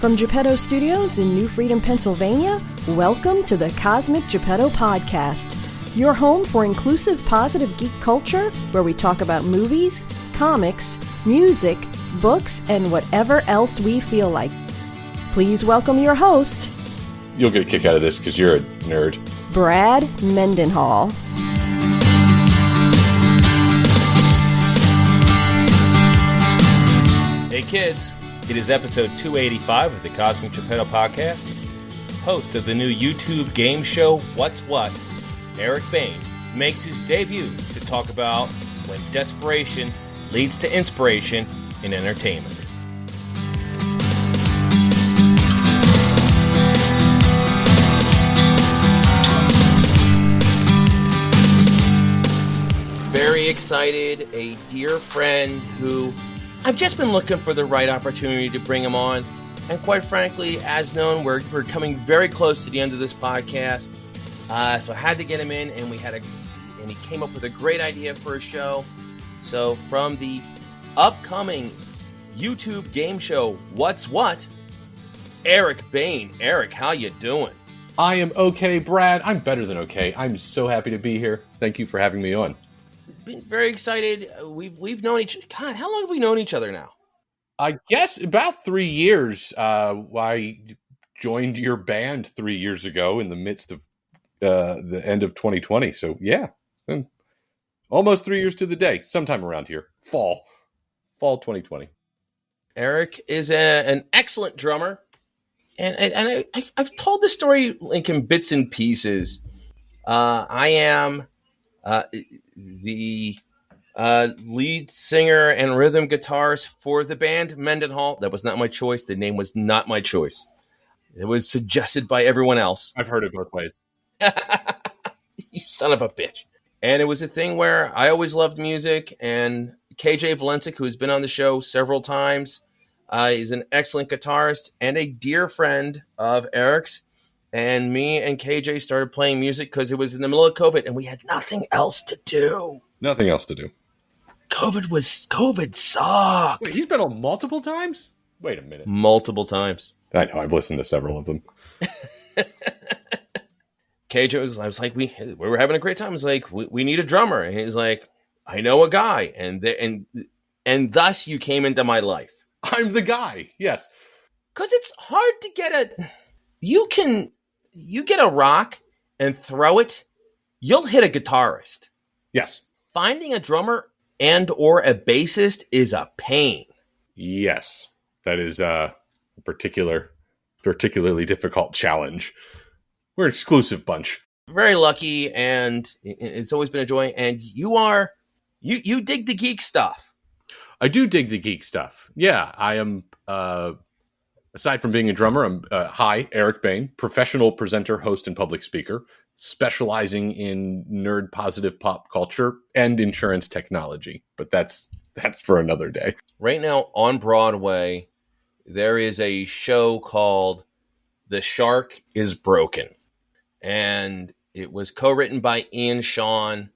From Geppetto Studios in New Freedom, Pennsylvania, welcome to the Cosmic Geppetto Podcast, your home for inclusive, positive geek culture, where we talk about movies, comics, music, books, and whatever else we feel like. Please welcome your host. You'll get a kick out of this because you're a nerd. Brad Mendenhall. Hey kids, it is episode 285 of the Cosmic Geppetto Podcast. Host of the new YouTube game show, What's What, Eric Bayne, makes his debut to talk about when desperation leads to inspiration in entertainment. Very excited, a dear friend who I've just been looking for the right opportunity to bring him on. And quite frankly, as known, we're coming very close to the end of this podcast. So I had to get him in, and he came up with a great idea for a show. So from the upcoming YouTube game show, What's What, Eric Bayne. Eric, how you doing? I am okay, Brad. I'm better than okay. I'm so happy to be here. Thank you for having me on. Been very excited. We've known God, how long have we known each other now? I guess about 3 years. I joined your band 3 years ago in the midst of the end of 2020. So yeah, almost 3 years to the day. Sometime around here, fall 2020. Eric is an excellent drummer, and I've told this story like in bits and pieces. I am the lead singer and rhythm guitarist for the band Mendenhall. That was not my choice. The name was not my choice. It was suggested by everyone else. I've heard it both ways. You son of a bitch. And it was a thing where I always loved music, and KJ Valensik, who's been on the show several times, is an excellent guitarist and a dear friend of Eric's. And me and KJ started playing music because it was in the middle of COVID and we had nothing else to do. Nothing else to do. COVID sucked. Wait, he's been on multiple times? Wait a minute. Multiple times. I know, I've listened to several of them. KJ I was like, we were having a great time. I was like, we need a drummer. And he's like, I know a guy. And thus you came into my life. I'm the guy, yes. Because it's hard to get you get a rock and throw it, you'll hit a guitarist. Yes. Finding a drummer and or a bassist is a pain. Yes. That is a particularly difficult challenge. We're an exclusive bunch. Very lucky, and it's always been a joy. And you dig the geek stuff. I do dig the geek stuff. Yeah, I am... aside from being a drummer, I'm Eric Bayne, professional presenter, host, and public speaker, specializing in nerd positive pop culture and insurance technology. But that's for another day. Right now on Broadway, there is a show called The Shark is Broken. And it was co-written by Ian Shaw,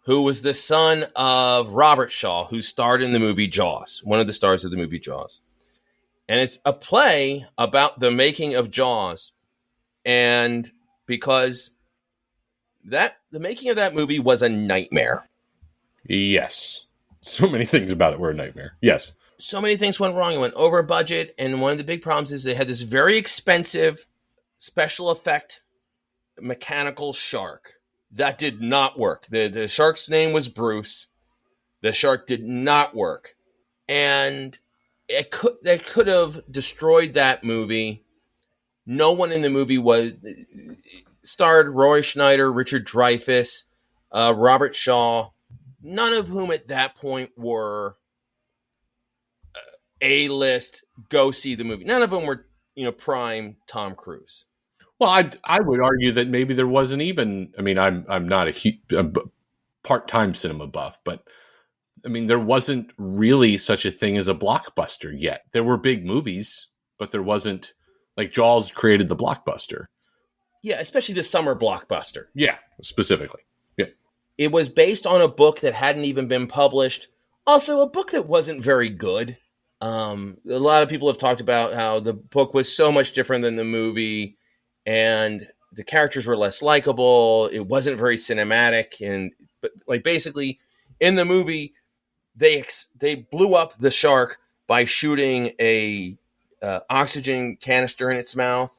who was the son of Robert Shaw, who starred in the movie Jaws, one of the stars of the movie Jaws. And it's a play about the making of Jaws. And because the making of that movie was a nightmare. Yes. So many things about it were a nightmare. Yes. So many things went wrong. It went over budget. And one of the big problems is they had this very expensive special effect mechanical shark. That did not work. The shark's name was Bruce. The shark did not work. And that could have destroyed that movie. No one in the movie starred Roy Schneider, Richard Dreyfuss, Robert Shaw, none of whom at that point were A-list, go see the movie. None of them were, prime Tom Cruise. Well, I would argue that maybe there wasn't even. I mean, I'm not a part-time cinema buff, but I mean, there wasn't really such a thing as a blockbuster yet. There were big movies, but there wasn't like Jaws created the blockbuster. Yeah, especially the summer blockbuster. Yeah, specifically. Yeah, it was based on a book that hadn't even been published. Also, a book that wasn't very good. A lot of people have talked about how the book was so much different than the movie, and the characters were less likable. It wasn't very cinematic, but like basically in the movie, they blew up the shark by shooting a oxygen canister in its mouth,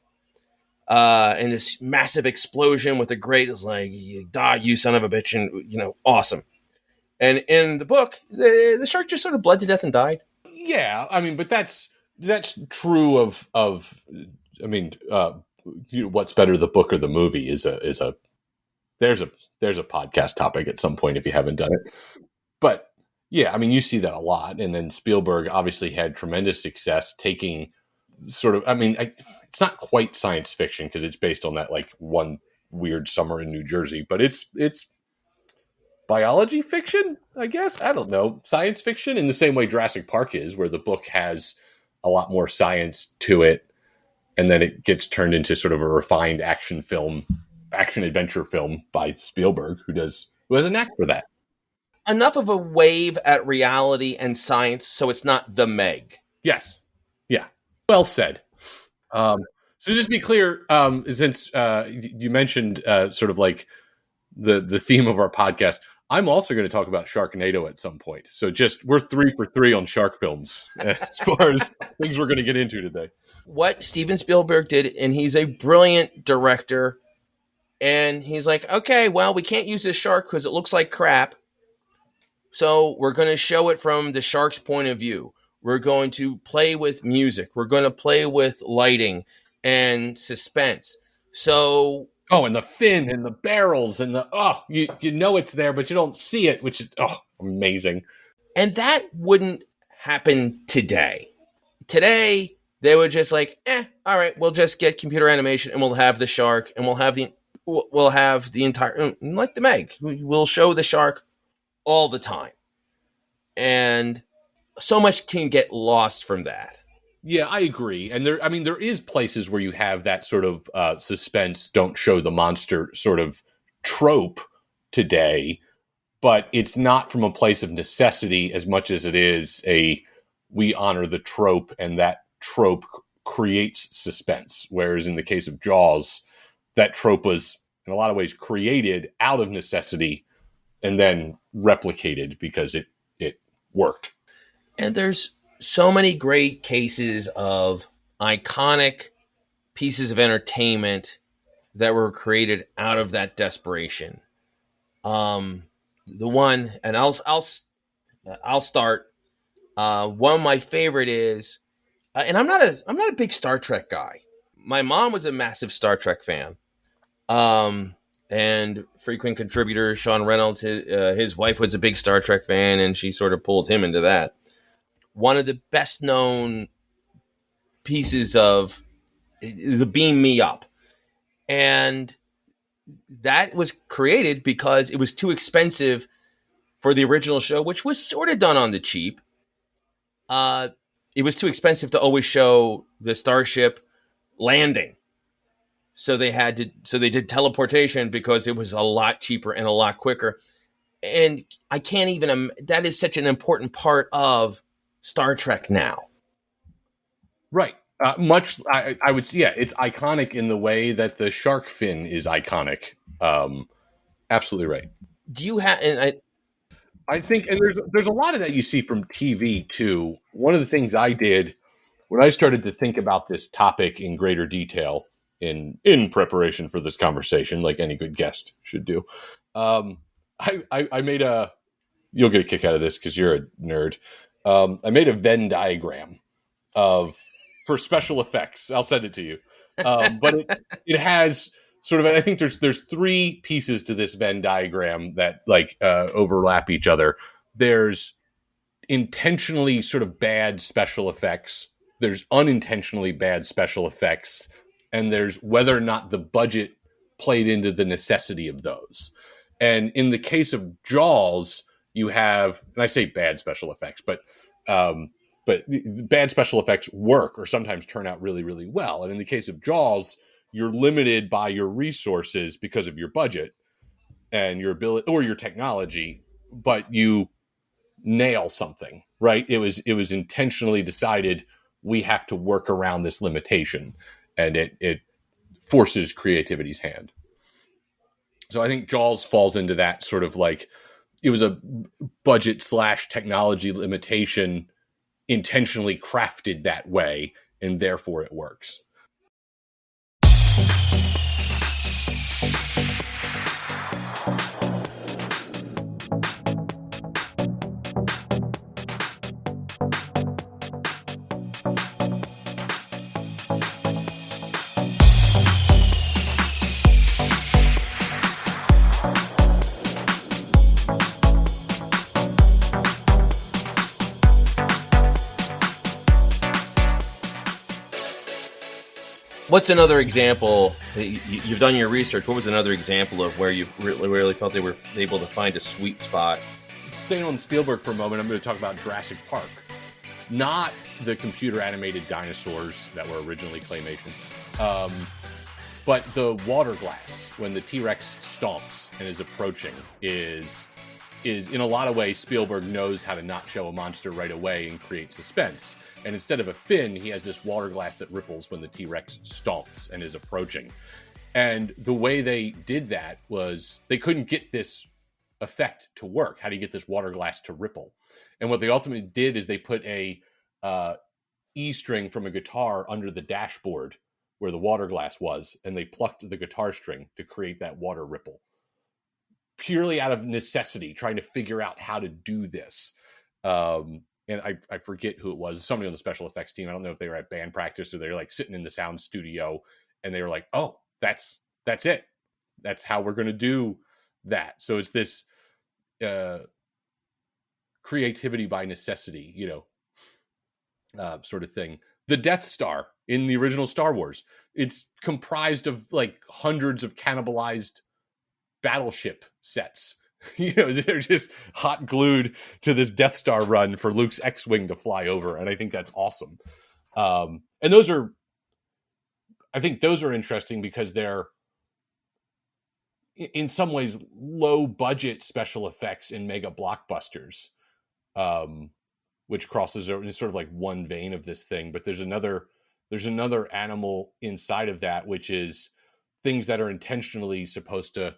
and this massive explosion with a grate is like, you die, you son of a bitch, and awesome. And in the book, the shark just sort of bled to death and died. Yeah, I mean, but that's true of I mean, what's better, the book or the movie is a there's a podcast topic at some point if you haven't done it. But yeah, I mean, you see that a lot. And then Spielberg obviously had tremendous success taking sort of, I mean, it's not quite science fiction because it's based on that like one weird summer in New Jersey, but it's biology fiction, I guess. I don't know. Science fiction in the same way Jurassic Park is, where the book has a lot more science to it. And then it gets turned into sort of a refined action adventure film by Spielberg, who has a knack for that. Enough of a wave at reality and science, so it's not The Meg. Yes. Yeah. Well said. So just to be clear, since you mentioned sort of like the theme of our podcast, I'm also going to talk about Sharknado at some point. So we're 3 for 3 on shark films as far as things we're going to get into today. What Steven Spielberg did, and he's a brilliant director, and he's like, okay, well, we can't use this shark because it looks like crap. So we're going to show it from the shark's point of view. We're going to play with music. We're going to play with lighting and suspense. So... Oh, and the fin and the barrels and you know it's there, but you don't see it, which is amazing. And that wouldn't happen today. Today, they were just like, all right, we'll just get computer animation and we'll have the shark and we'll have the entire, like the Meg. We'll show the shark all the time. And so much can get lost from that. Yeah, I agree. And there is places where you have that sort of suspense, don't show the monster sort of trope today, but it's not from a place of necessity as much as it is we honor the trope, and that trope creates suspense. Whereas in the case of Jaws, that trope was in a lot of ways created out of necessity and then replicated because it worked. And there's so many great cases of iconic pieces of entertainment that were created out of that desperation. The one, and I'll start. One of my favorite is, and I'm not a big Star Trek guy. My mom was a massive Star Trek fan, and frequent contributor Sean Reynolds, his wife was a big Star Trek fan, and she sort of pulled him into that. One of the best known pieces of the Beam Me Up. And that was created because it was too expensive for the original show, which was sort of done on the cheap. It was too expensive to always show the starship landing. So they did teleportation because it was a lot cheaper and a lot quicker. And I can't even, that is such an important part of Star Trek now. Right. I would, yeah, it's iconic in the way that the shark fin is iconic. Absolutely right. Do you have, and I think, and there's a lot of that you see from TV too. One of the things I did when I started to think about this topic in greater detail in preparation for this conversation, like any good guest should do, I made you'll get a kick out of this because you're a nerd. I made a Venn diagram for special effects. I'll send it to you. But it has sort of, I think there's 3 pieces to this Venn diagram that overlap each other. There's intentionally sort of bad special effects. There's unintentionally bad special effects. And there's whether or not the budget played into the necessity of those. And in the case of Jaws, you have, and I say bad special effects, but bad special effects work or sometimes turn out really, really well. And in the case of Jaws, you're limited by your resources because of your budget and your ability or your technology, but you nail something, right? It was intentionally decided we have to work around this limitation, and it forces creativity's hand. So I think Jaws falls into that sort of like, it was a budget / technology limitation intentionally crafted that way, and therefore it works. What's another example? You've done your research. What was another example of where you really felt they were able to find a sweet spot? Staying on Spielberg for a moment, I'm going to talk about Jurassic Park. Not the computer animated dinosaurs that were originally claymation, but the water glass when the T-Rex stomps and is approaching is in a lot of ways Spielberg knows how to not show a monster right away and create suspense. And instead of a fin, he has this water glass that ripples when the T-Rex stomps and is approaching. And the way they did that was they couldn't get this effect to work. How do you get this water glass to ripple? And what they ultimately did is they put a E string from a guitar under the dashboard where the water glass was, and they plucked the guitar string to create that water ripple. Purely out of necessity, trying to figure out how to do this. And I forget who it was, somebody on the special effects team. I don't know if they were at band practice or they were like sitting in the sound studio, and they were like, oh, that's it. That's how we're going to do that. So it's this creativity by necessity, sort of thing. The Death Star in the original Star Wars, it's comprised of like hundreds of cannibalized battleship sets. They're just hot glued to this Death Star run for Luke's X-Wing to fly over. And I think that's awesome. And those are interesting because they're in some ways low budget special effects in mega blockbusters, which crosses over in sort of like one vein of this thing. But there's another animal inside of that, which is things that are intentionally supposed to,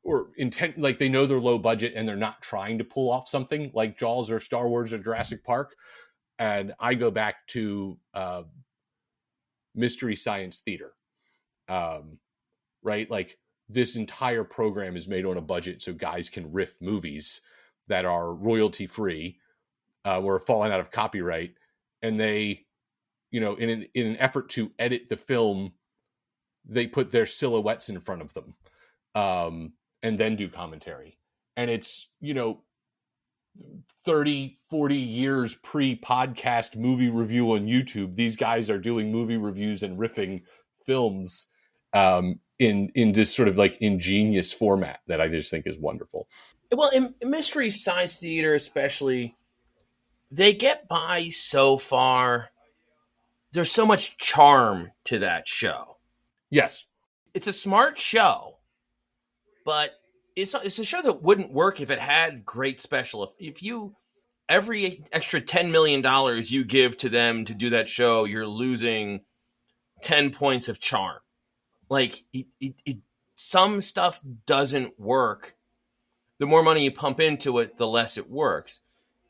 or intent, like they know they're low budget and they're not trying to pull off something like Jaws or Star Wars or Jurassic Park. And I go back to Mystery Science Theater, right? Like this entire program is made on a budget so guys can riff movies that are royalty free, or falling out of copyright. And they, in an effort to edit the film, they put their silhouettes in front of them. And then do commentary. And it's, 30, 40 years pre-podcast movie review on YouTube. These guys are doing movie reviews and riffing films in this sort of like ingenious format that I just think is wonderful. Well, in Mystery Science Theater especially, they get by so far. There's so much charm to that show. Yes. It's a smart show. But it's a show that wouldn't work if it had great special. If every extra $10 million you give to them to do that show, you're losing 10 points of charm. Like some stuff doesn't work. The more money you pump into it, the less it works.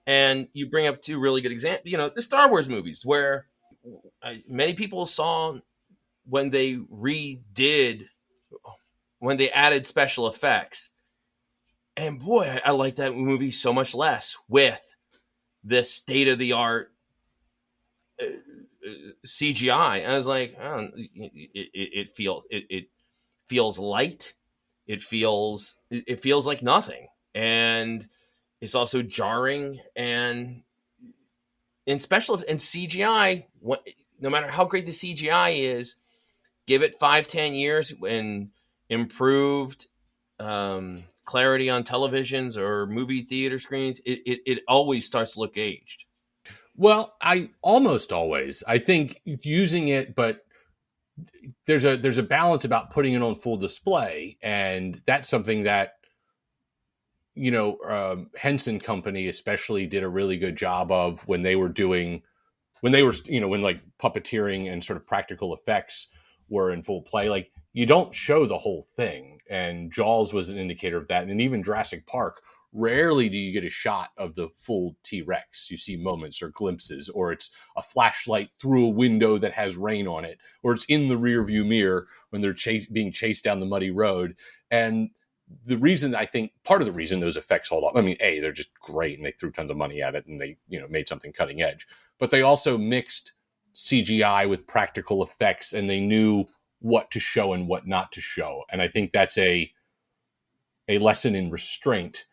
And you bring up two really good examples. The Star Wars movies, where many people saw when they added special effects. And boy, I like that movie so much less with this state-of-the-art CGI. And I was like, it feels light. It feels like nothing. And it's also jarring. And in special and CGI, no matter how great the CGI is, give it 5-10 years and improved clarity on televisions or movie theater screens, it always starts to look aged. Well, I think using it, but there's a balance about putting it on full display, and that's something that Henson Company especially did a really good job of when like puppeteering and sort of practical effects were in full play. Like, you don't show the whole thing, and Jaws was an indicator of that. And even Jurassic Park, rarely do you get a shot of the full T-Rex. You see moments or glimpses, or it's a flashlight through a window that has rain on it, or it's in the rear view mirror when they're being chased down the muddy road. And the reason, I think part of the reason those effects hold up, I mean, they're just great and they threw tons of money at it and they, made something cutting edge, but they also mixed CGI with practical effects, and they knew what to show and what not to show. And I think that's a lesson in restraint.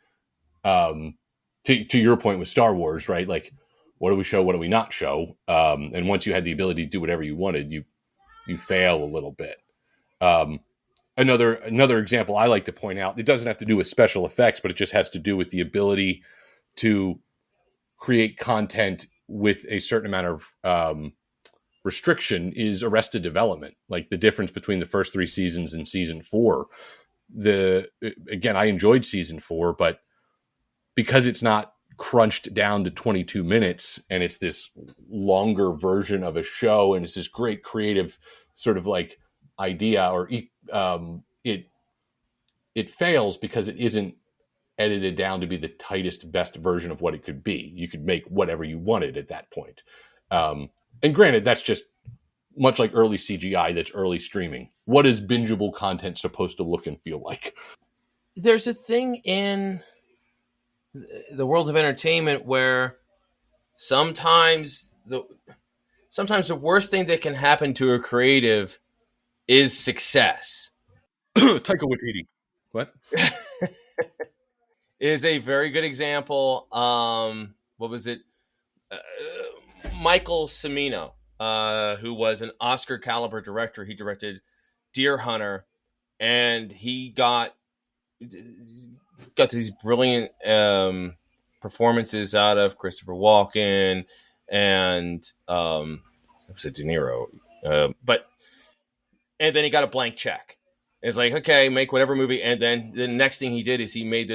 To your point with Star Wars, right? Like, what do we show? What do we not show? And once you had the ability to do whatever you wanted, you fail a little bit. Another example I like to point out, it doesn't have to do with special effects, but it just has to do with the ability to create content with a certain amount of restriction, is Arrested Development. Like, the difference between the first 3 seasons and season 4. Again, I enjoyed season 4, but because it's not crunched down to 22 minutes and it's this longer version of a show and it's this great creative sort of like idea, or it fails because it isn't edited down to be the tightest, best version of what it could be. You could make whatever you wanted at that point. And granted, that's just much like early CGI, that's early streaming. What is bingeable content supposed to look and feel like? There's a thing in the world of entertainment where sometimes the worst thing that can happen to a creative is success. Taika Waititi. What? Is a very good example. What was it? Michael Cimino, who was an Oscar caliber director. He directed Deer Hunter, and he got these brilliant performances out of Christopher Walken and was it De Niro? And then he got a blank check. It's like, okay, make whatever movie. And then the next thing he did is he made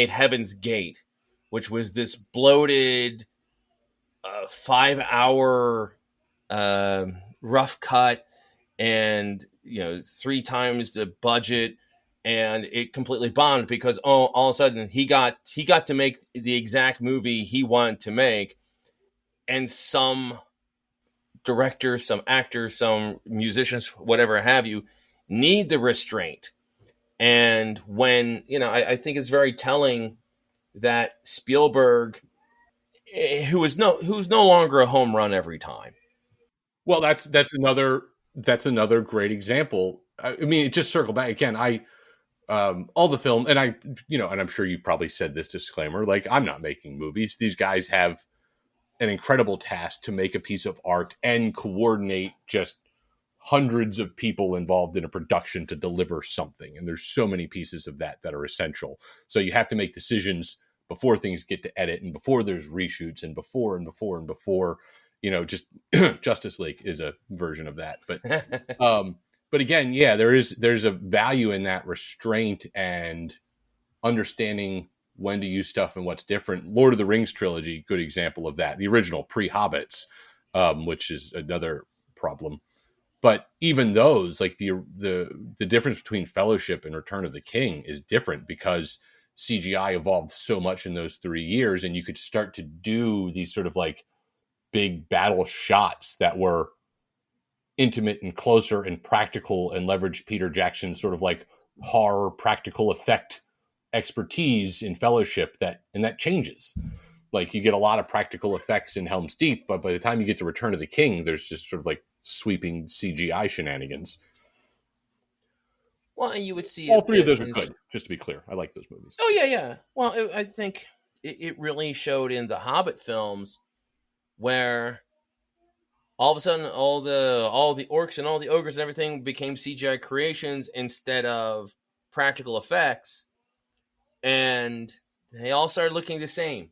Heaven's Gate, which was this bloated 5-hour rough cut, and 3 times the budget, and it completely bombed because all of a sudden he got to make the exact movie he wanted to make, and some directors, some actors, some musicians, whatever have you, need the restraint. And when I think it's very telling that Spielberg, who's no longer a home run every time. Well, that's another great example. I mean, it just circle back again. All the film, and and I'm sure you've probably said this disclaimer, like, I'm not making movies. These guys have an incredible task to make a piece of art and coordinate just hundreds of people involved in a production to deliver something. And there's so many pieces of that are essential. So you have to make decisions before things get to edit, and before there's reshoots, and before. Just Justice League is a version of that. But again, there's a value in that restraint and understanding when to use stuff and what's different. Lord of the Rings trilogy, good example of that. The original pre-Hobbits, which is another problem. But even those, like the difference between Fellowship and Return of the King is different because CGI evolved so much in those 3 years, and you could start to do these sort of like big battle shots that were intimate and closer and practical, and leveraged Peter Jackson's sort of like horror practical effect expertise in Fellowship, that changes. Like, you get a lot of practical effects in Helm's Deep, but by the time you get to Return of the King, there's just sort of like sweeping CGI shenanigans. Well, and you would see all 3 of those are good, just to be clear. I like those movies. Oh yeah. Well, I think it really showed in the Hobbit films, where all of a sudden all the orcs and all the ogres and everything became CGI creations instead of practical effects, and they all started looking the same,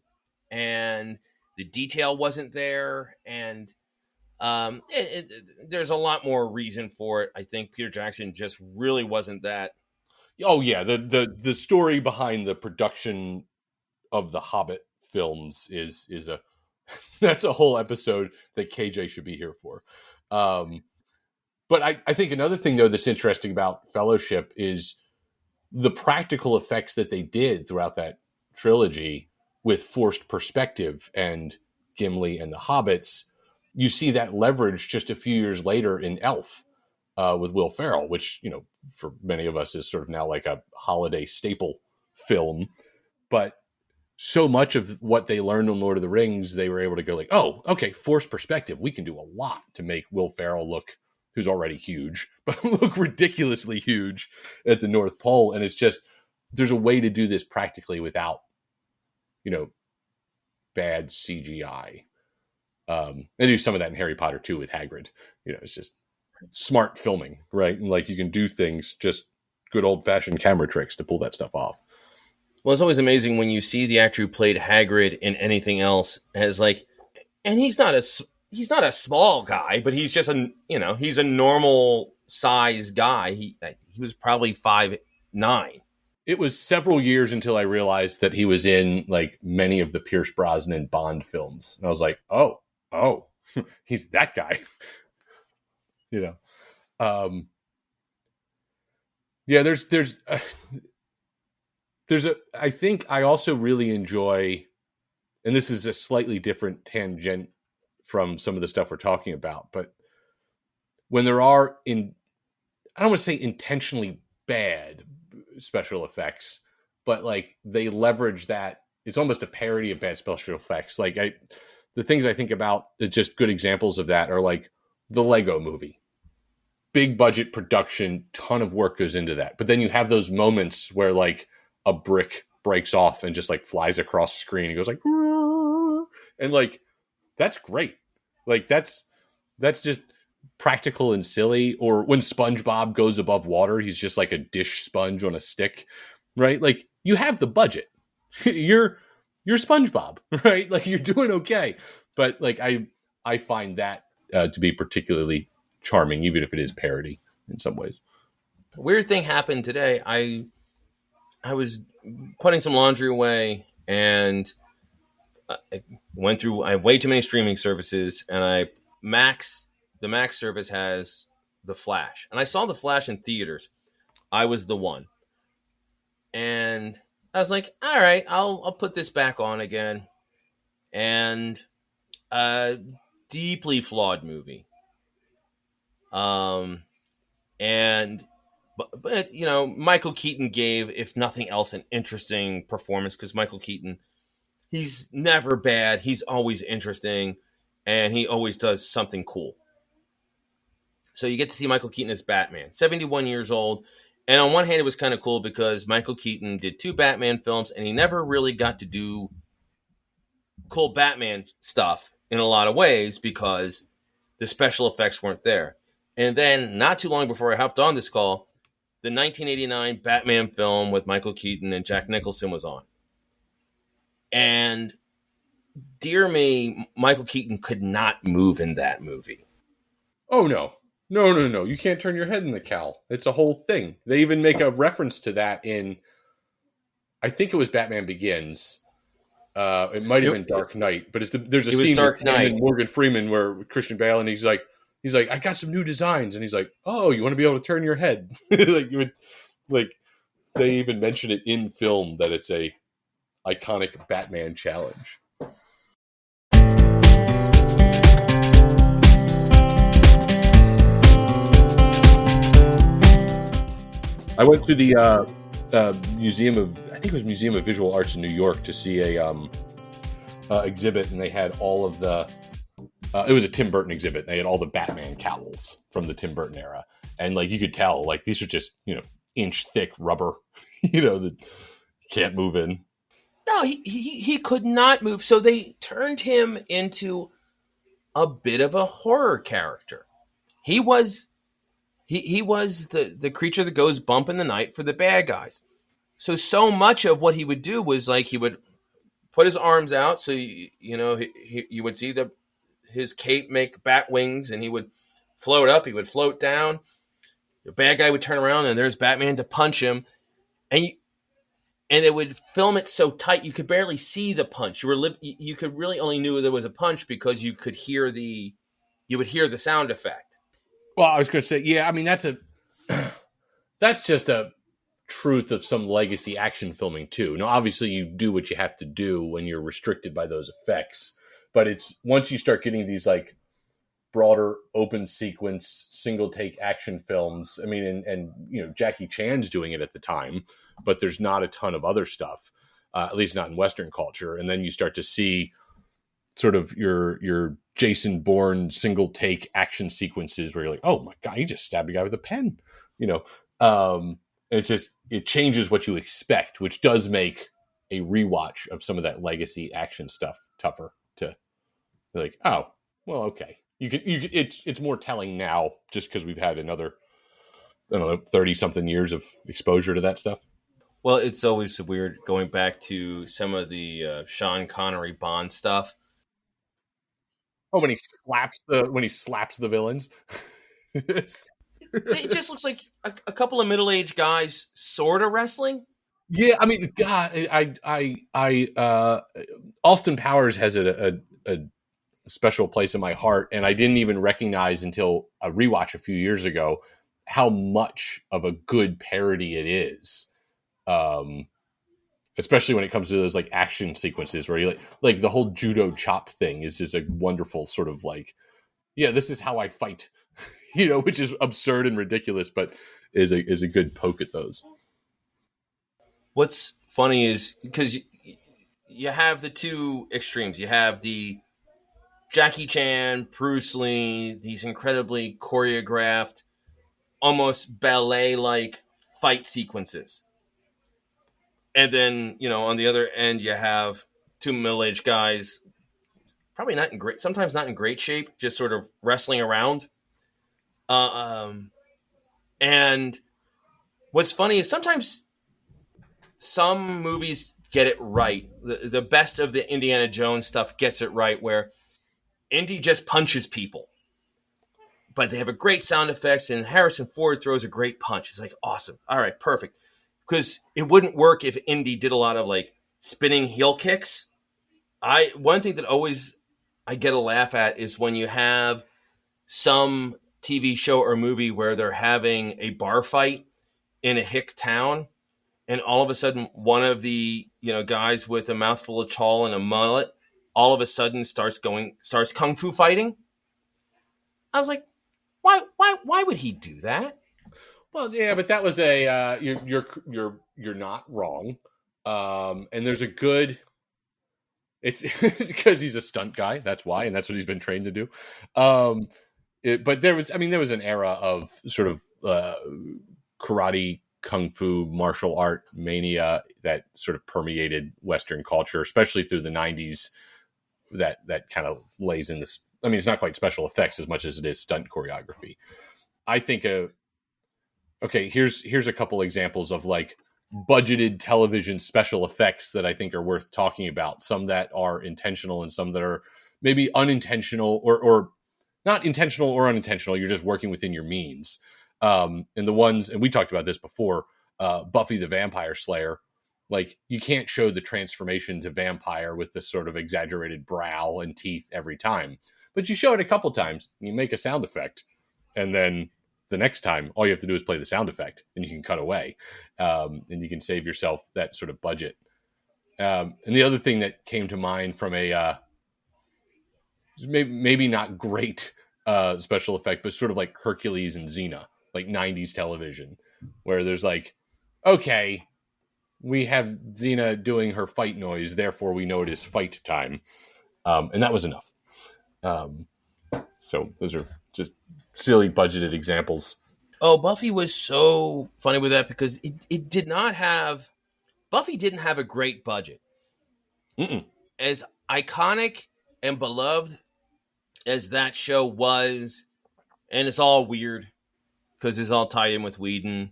and the detail wasn't there, and there's a lot more reason for it. I think Peter Jackson just really wasn't that Oh yeah, the story behind the production of the Hobbit films is a that's a whole episode that KJ should be here for. But I think another thing though that's interesting about Fellowship is the practical effects that they did throughout that trilogy with forced perspective and Gimli and the Hobbits. You see that leverage just a few years later in Elf with Will Ferrell, which, you know, for many of us is sort of now like a holiday staple film. But so much of what they learned on Lord of the Rings, they were able to go like, oh, okay, forced perspective. We can do a lot to make Will Ferrell look, who's already huge, but look ridiculously huge at the North Pole. And it's just, there's a way to do this practically without, you know, bad CGI. They do some of that in Harry Potter too with Hagrid. You know, it's just smart filming, right? And like you can do things, just good old fashioned camera tricks to pull that stuff off. Well, it's always amazing when you see the actor who played Hagrid in anything else as like, and he's not a small guy, but he's just he's a normal size guy. He was probably 5'9". It was several years until I realized that he was in like many of the Pierce Brosnan Bond films, and I was like, oh, he's that guy. You know, yeah. There's I think I also really enjoy, and this is a slightly different tangent from some of the stuff we're talking about, but when there are I don't want to say intentionally bad special effects, but like they leverage that. It's almost a parody of bad special effects. Like the things I think about, just good examples of that are like the Lego movie. Big budget production, ton of work goes into that. But then you have those moments where like a brick breaks off and just like flies across the screen and goes like, and like, that's great. Like that's just practical and silly. Or when SpongeBob goes above water, he's just like a dish sponge on a stick, right? Like you have the budget. you're SpongeBob, right? Like you're doing okay. But like I find that to be particularly charming, even if it is parody in some ways. Weird thing happened today. I was putting some laundry away and I went through. I have way too many streaming services, and the Max service has The Flash, and I saw The Flash in theaters. I was the one, and I was like, "All right, I'll put this back on again." And a deeply flawed movie. But you know, Michael Keaton gave, if nothing else, an interesting performance, because Michael Keaton, he's never bad. He's always interesting, and he always does something cool. So you get to see Michael Keaton as Batman, 71 years old. And on one hand, it was kind of cool because Michael Keaton did 2 Batman films, and he never really got to do cool Batman stuff in a lot of ways because the special effects weren't there. And then not too long before I hopped on this call, the 1989 Batman film with Michael Keaton and Jack Nicholson was on. And dear me, Michael Keaton could not move in that movie. Oh, no. No. You can't turn your head in the cowl. It's a whole thing. They even make a reference to that in, I think it was Batman Begins. It might have been Dark Knight, but there's a scene with Morgan Freeman where Christian Bale, and he's like, I got some new designs, and he's like, oh, you want to be able to turn your head? Like you would, like they even mention it in film that it's a iconic Batman challenge. I went to the Museum of Visual Arts in New York to see a exhibit, and they had all of the. It was a Tim Burton exhibit. They had all the Batman cowls from the Tim Burton era, and like you could tell, like these are just inch thick rubber, that can't move in. No, he could not move. So they turned him into a bit of a horror character. He was the creature that goes bump in the night for the bad guys. So much of what he would do was like he would put his arms out, so you would see his cape make bat wings, and he would float up, he would float down. The bad guy would turn around, and there's Batman to punch him. and they would film it so tight you could barely see the punch. You could really only knew there was a punch because you would hear the sound effect. Well, I was going to say, yeah, I mean, that's just a truth of some legacy action filming too. Now, obviously, you do what you have to do when you're restricted by those effects, but it's once you start getting these like broader open sequence single take action films. I mean, and Jackie Chan's doing it at the time, but there's not a ton of other stuff, at least not in Western culture. And then you start to see sort of your Jason Bourne single take action sequences where you're like, oh my god, he just stabbed a guy with a pen, it changes what you expect, which does make a rewatch of some of that legacy action stuff tougher to be like, oh, well, okay. It's more telling now just because we've had another, I don't know, 30 something years of exposure to that stuff. Well, it's always weird going back to some of the Sean Connery Bond stuff. Oh, when he slaps the villains. It just looks like a couple of middle-aged guys sort of wrestling. Yeah, I mean, God, Austin Powers has a special place in my heart, and I didn't even recognize until a rewatch a few years ago how much of a good parody it is. Especially when it comes to those like action sequences where you like the whole judo chop thing is just a wonderful sort of like, yeah, this is how I fight, which is absurd and ridiculous, but is a good poke at those. What's funny is because you have the two extremes. You have the Jackie Chan, Bruce Lee, these incredibly choreographed, almost ballet-like fight sequences. And then, on the other end, you have two middle-aged guys, probably sometimes not in great shape, just sort of wrestling around. And what's funny is sometimes some movies get it right. The best of the Indiana Jones stuff gets it right, where Indy just punches people. But they have a great sound effects, and Harrison Ford throws a great punch. It's like, awesome. All right, perfect. Because it wouldn't work if Indy did a lot of like spinning heel kicks. One thing that always I get a laugh at is when you have some TV show or movie where they're having a bar fight in a hick town, and all of a sudden one of the guys with a mouthful of chaw and a mullet all of a sudden starts kung fu fighting. I was like, why would he do that? Well, yeah, but that was a you're not wrong, and there's a good. It's because he's a stunt guy. That's why, and that's what he's been trained to do. But there was an era of sort of karate, kung fu, martial art mania that sort of permeated Western culture, especially through the 90s. That kind of lays in this. I mean, it's not quite special effects as much as it is stunt choreography. I think okay, here's a couple examples of like budgeted television special effects that I think are worth talking about. Some that are intentional and some that are maybe unintentional or not intentional or unintentional. You're just working within your means. And the ones, and we talked about this before, Buffy the Vampire Slayer, like you can't show the transformation to vampire with this sort of exaggerated brow and teeth every time, but you show it a couple times and you make a sound effect. And then the next time, all you have to do is play the sound effect and you can cut away. And you can save yourself that sort of budget. And the other thing that came to mind from a maybe not great special effect, but sort of like Hercules and Xena, like 90s television, where there's like, okay, we have Xena doing her fight noise, therefore we know it is fight time. And that was enough. So those are just silly budgeted examples. Oh, Buffy was so funny with that because it did not have... Buffy didn't have a great budget. Mm-mm. As iconic and beloved as that show was, and it's all weird because it's all tied in with Whedon.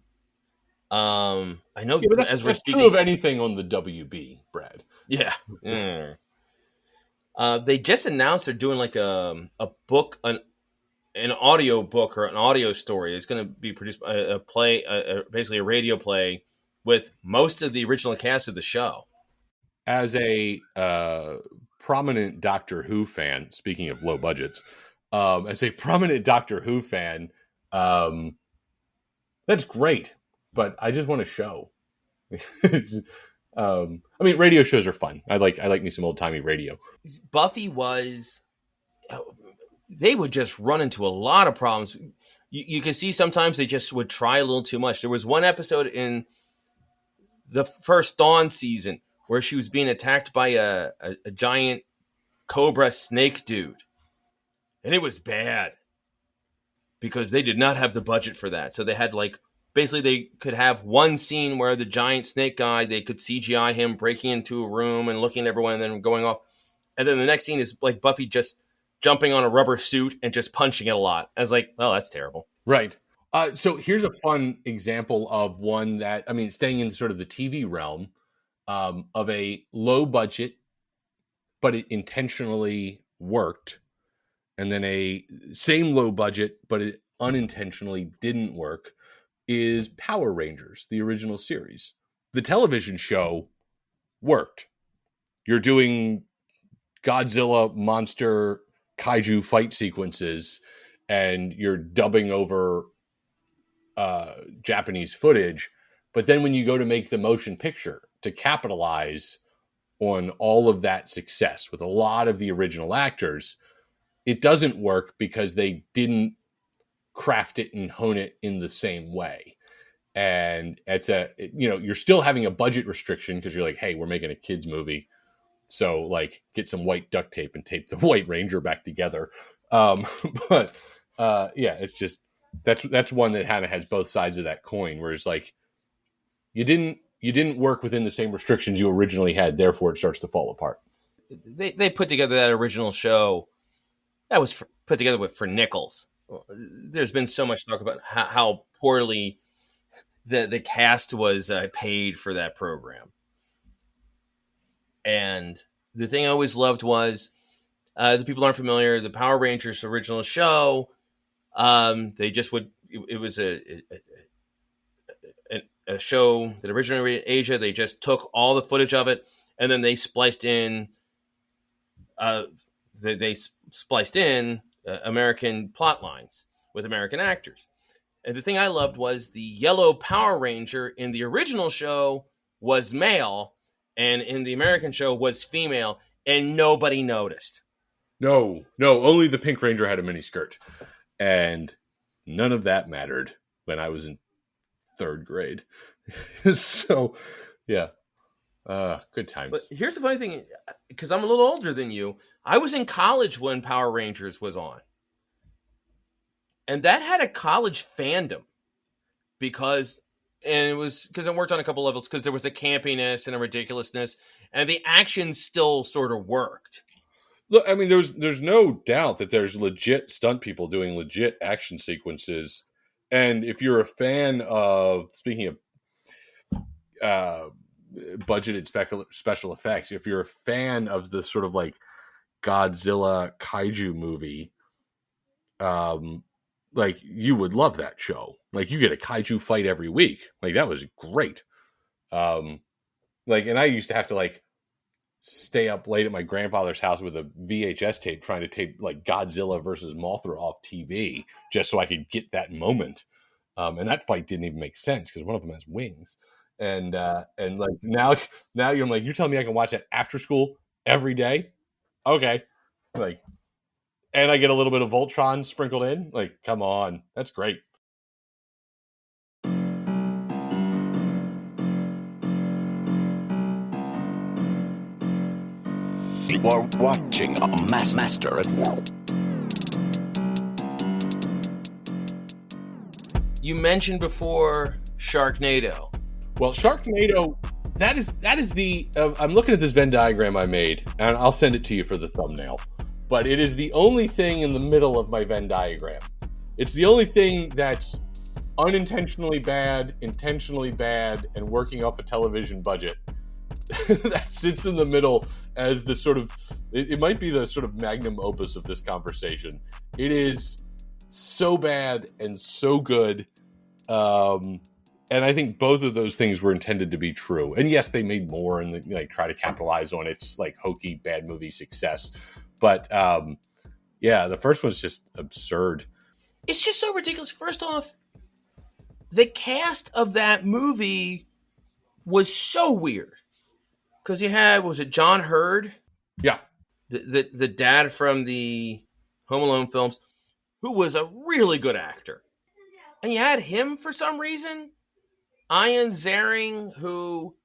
I know, yeah, but that's true of anything on the WB, Brad. Yeah. They just announced they're doing like a book, an audio book or an audio story. It's going to be produced a play, basically a radio play with most of the original cast of the show. As a prominent Doctor Who fan, speaking of low budgets, as a prominent Doctor Who fan, that's great, but I just want a show. I mean, radio shows are fun. I like me some old timey radio. Buffy was, they would just run into a lot of problems. You can see sometimes they just would try a little too much. There was one episode in the first Dawn season where she was being attacked by a giant cobra snake dude. And it was bad because they did not have the budget for that. So they had basically they could have one scene where the giant snake guy, they could CGI him breaking into a room and looking at everyone and then going off. And then the next scene is like Buffy just jumping on a rubber suit and just punching it a lot. I was like, oh, that's terrible. Right. So here's a fun example of one that, I mean, staying in sort of the TV realm, of a low budget, but it intentionally worked. And then a same low budget, but it unintentionally didn't work, is Power Rangers, the original series. The television show worked. You're doing Godzilla monster kaiju fight sequences and you're dubbing over Japanese footage. But then when you go to make the motion picture to capitalize on all of that success with a lot of the original actors, it doesn't work because they didn't craft it and hone it in the same way. And it's you're still having a budget restriction because you're like, hey, we're making a kids movie. So get some white duct tape and tape the White Ranger back together. But it's just, that's one that kind of has both sides of that coin, where it's like, you didn't work within the same restrictions you originally had, therefore it starts to fall apart. They put together that original show that was put together for nickels. There's been so much talk about how poorly the cast was paid for that program. And the thing I always loved was, the people aren't familiar, the Power Rangers original show, they just would, it was a show that originated in Asia. They just took all the footage of it and then they spliced in, American plot lines with American actors. And the thing I loved was the yellow Power Ranger in the original show was male, and in the American show was female, and nobody noticed. No, only the Pink Ranger had a mini skirt. And none of that mattered when I was in third grade. So, yeah. Good times. But here's the funny thing, because I'm a little older than you, I was in college when Power Rangers was on. And that had a college fandom and it was because I worked on a couple levels, because there was a campiness and a ridiculousness, and the action still sort of worked. Look, I mean, there's no doubt that there's legit stunt people doing legit action sequences. And if you're a fan of, speaking of budgeted special effects, if you're a fan of the sort of Godzilla kaiju movie, you would love that show. You get a kaiju fight every week. That was great. And I used to have to stay up late at my grandfather's house with a VHS tape trying to tape Godzilla versus Mothra off TV just so I could get that moment. And that fight didn't even make sense because one of them has wings. And now you're telling me I can watch that after school every day? Okay. And I get a little bit of Voltron sprinkled in. Come on. That's great. You are watching a master at work. You mentioned before Sharknado. Well, Sharknado, that is the... I'm looking at this Venn diagram I made, and I'll send it to you for the thumbnail. But it is the only thing in the middle of my Venn diagram. It's the only thing that's unintentionally bad, intentionally bad, and working off a television budget. That sits in the middle as the sort of... It might be the sort of magnum opus of this conversation. It is so bad and so good. And I think both of those things were intended to be true. And yes, they made more and try to capitalize on its like hokey bad movie success. But yeah, the first one's just absurd. It's just so ridiculous. First off, the cast of that movie was so weird. Because you had, was it John Hurd? Yeah. The dad from the Home Alone films, who was a really good actor. And you had him for some reason. Ian Ziering, who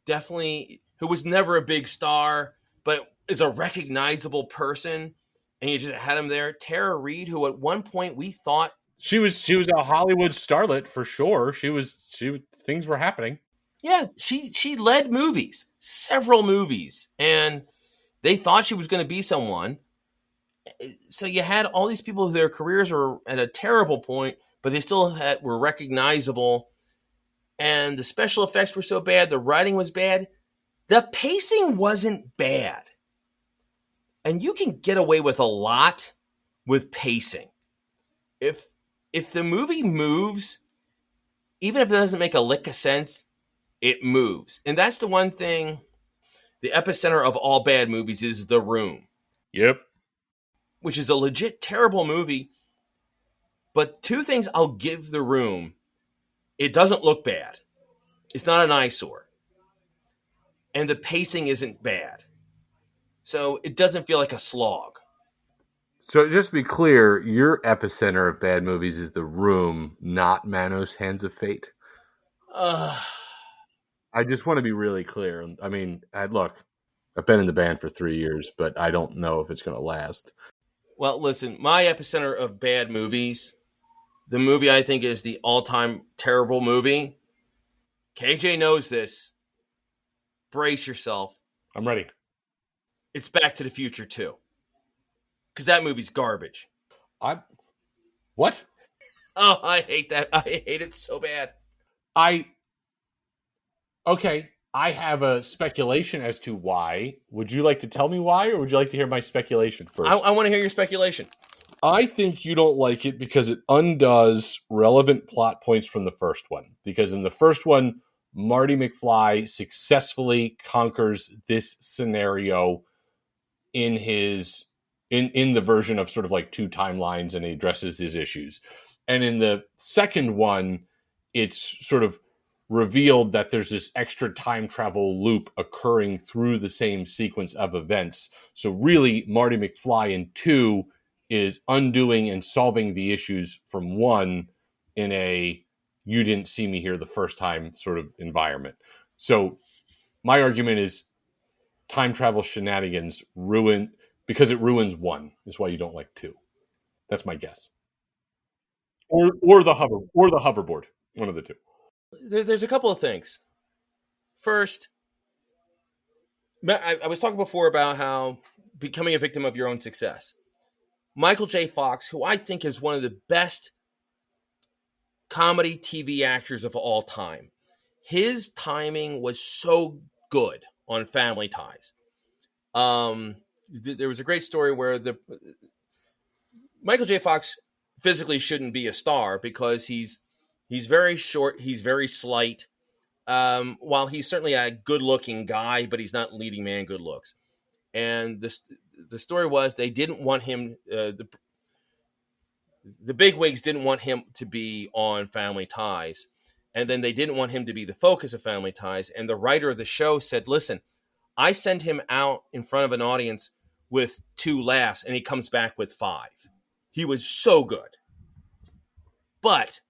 definitely, who was never a big star, but is a recognizable person. And you just had him there. Tara Reid, who at one point we thought she was a Hollywood starlet for sure. Things were happening. Yeah, she led movies, several movies, and they thought she was going to be someone. So you had all these people who their careers were at a terrible point, but they still were recognizable. And the special effects were so bad, the writing was bad, the pacing wasn't bad. And you can get away with a lot with pacing. If the movie moves, even if it doesn't make a lick of sense, it moves. And that's the one thing, the epicenter of all bad movies is The Room. Yep. Which is a legit terrible movie. But two things I'll give The Room. It doesn't look bad. It's not an eyesore. And the pacing isn't bad. So it doesn't feel like a slog. So just to be clear, your epicenter of bad movies is The Room, not Manos Hands of Fate. I just want to be really clear. I mean, look, I've been in the band for 3 years, but I don't know if it's going to last. Well, listen, my epicenter of bad movies, the movie I think is the all-time terrible movie. KJ knows this. Brace yourself. I'm ready. It's Back to the Future 2. Because that movie's garbage. What? Oh, I hate that. I hate it so bad. Okay, I have a speculation as to why. Would you like to tell me why, or would you like to hear my speculation first? I want to hear your speculation. I think you don't like it because it undoes relevant plot points from the first one. Because in the first one, Marty McFly successfully conquers this scenario in the version of sort of like two timelines, and he addresses his issues. And in the second one, it's sort of revealed that there's this extra time travel loop occurring through the same sequence of events. So really, Marty McFly in 2 is undoing and solving the issues from 1 in a you didn't see me here the first time sort of environment. So my argument is time travel shenanigans because it ruins 1 is why you don't like 2. That's my guess. Or the hoverboard, one of the two. There's a couple of things. First, I was talking before about how becoming a victim of your own success. Michael J. Fox, who I think is one of the best comedy TV actors of all time, his timing was so good on Family Ties. There was a great story where Michael J. Fox physically shouldn't be a star because he's very short, he's very slight. While he's certainly a good-looking guy, but he's not leading man good looks. And the story was they didn't want him. The bigwigs didn't want him to be on Family Ties, and then they didn't want him to be the focus of Family Ties. And the writer of the show said, "Listen, I send him out in front of an audience with 2 laughs, and he comes back with 5. He was so good, but."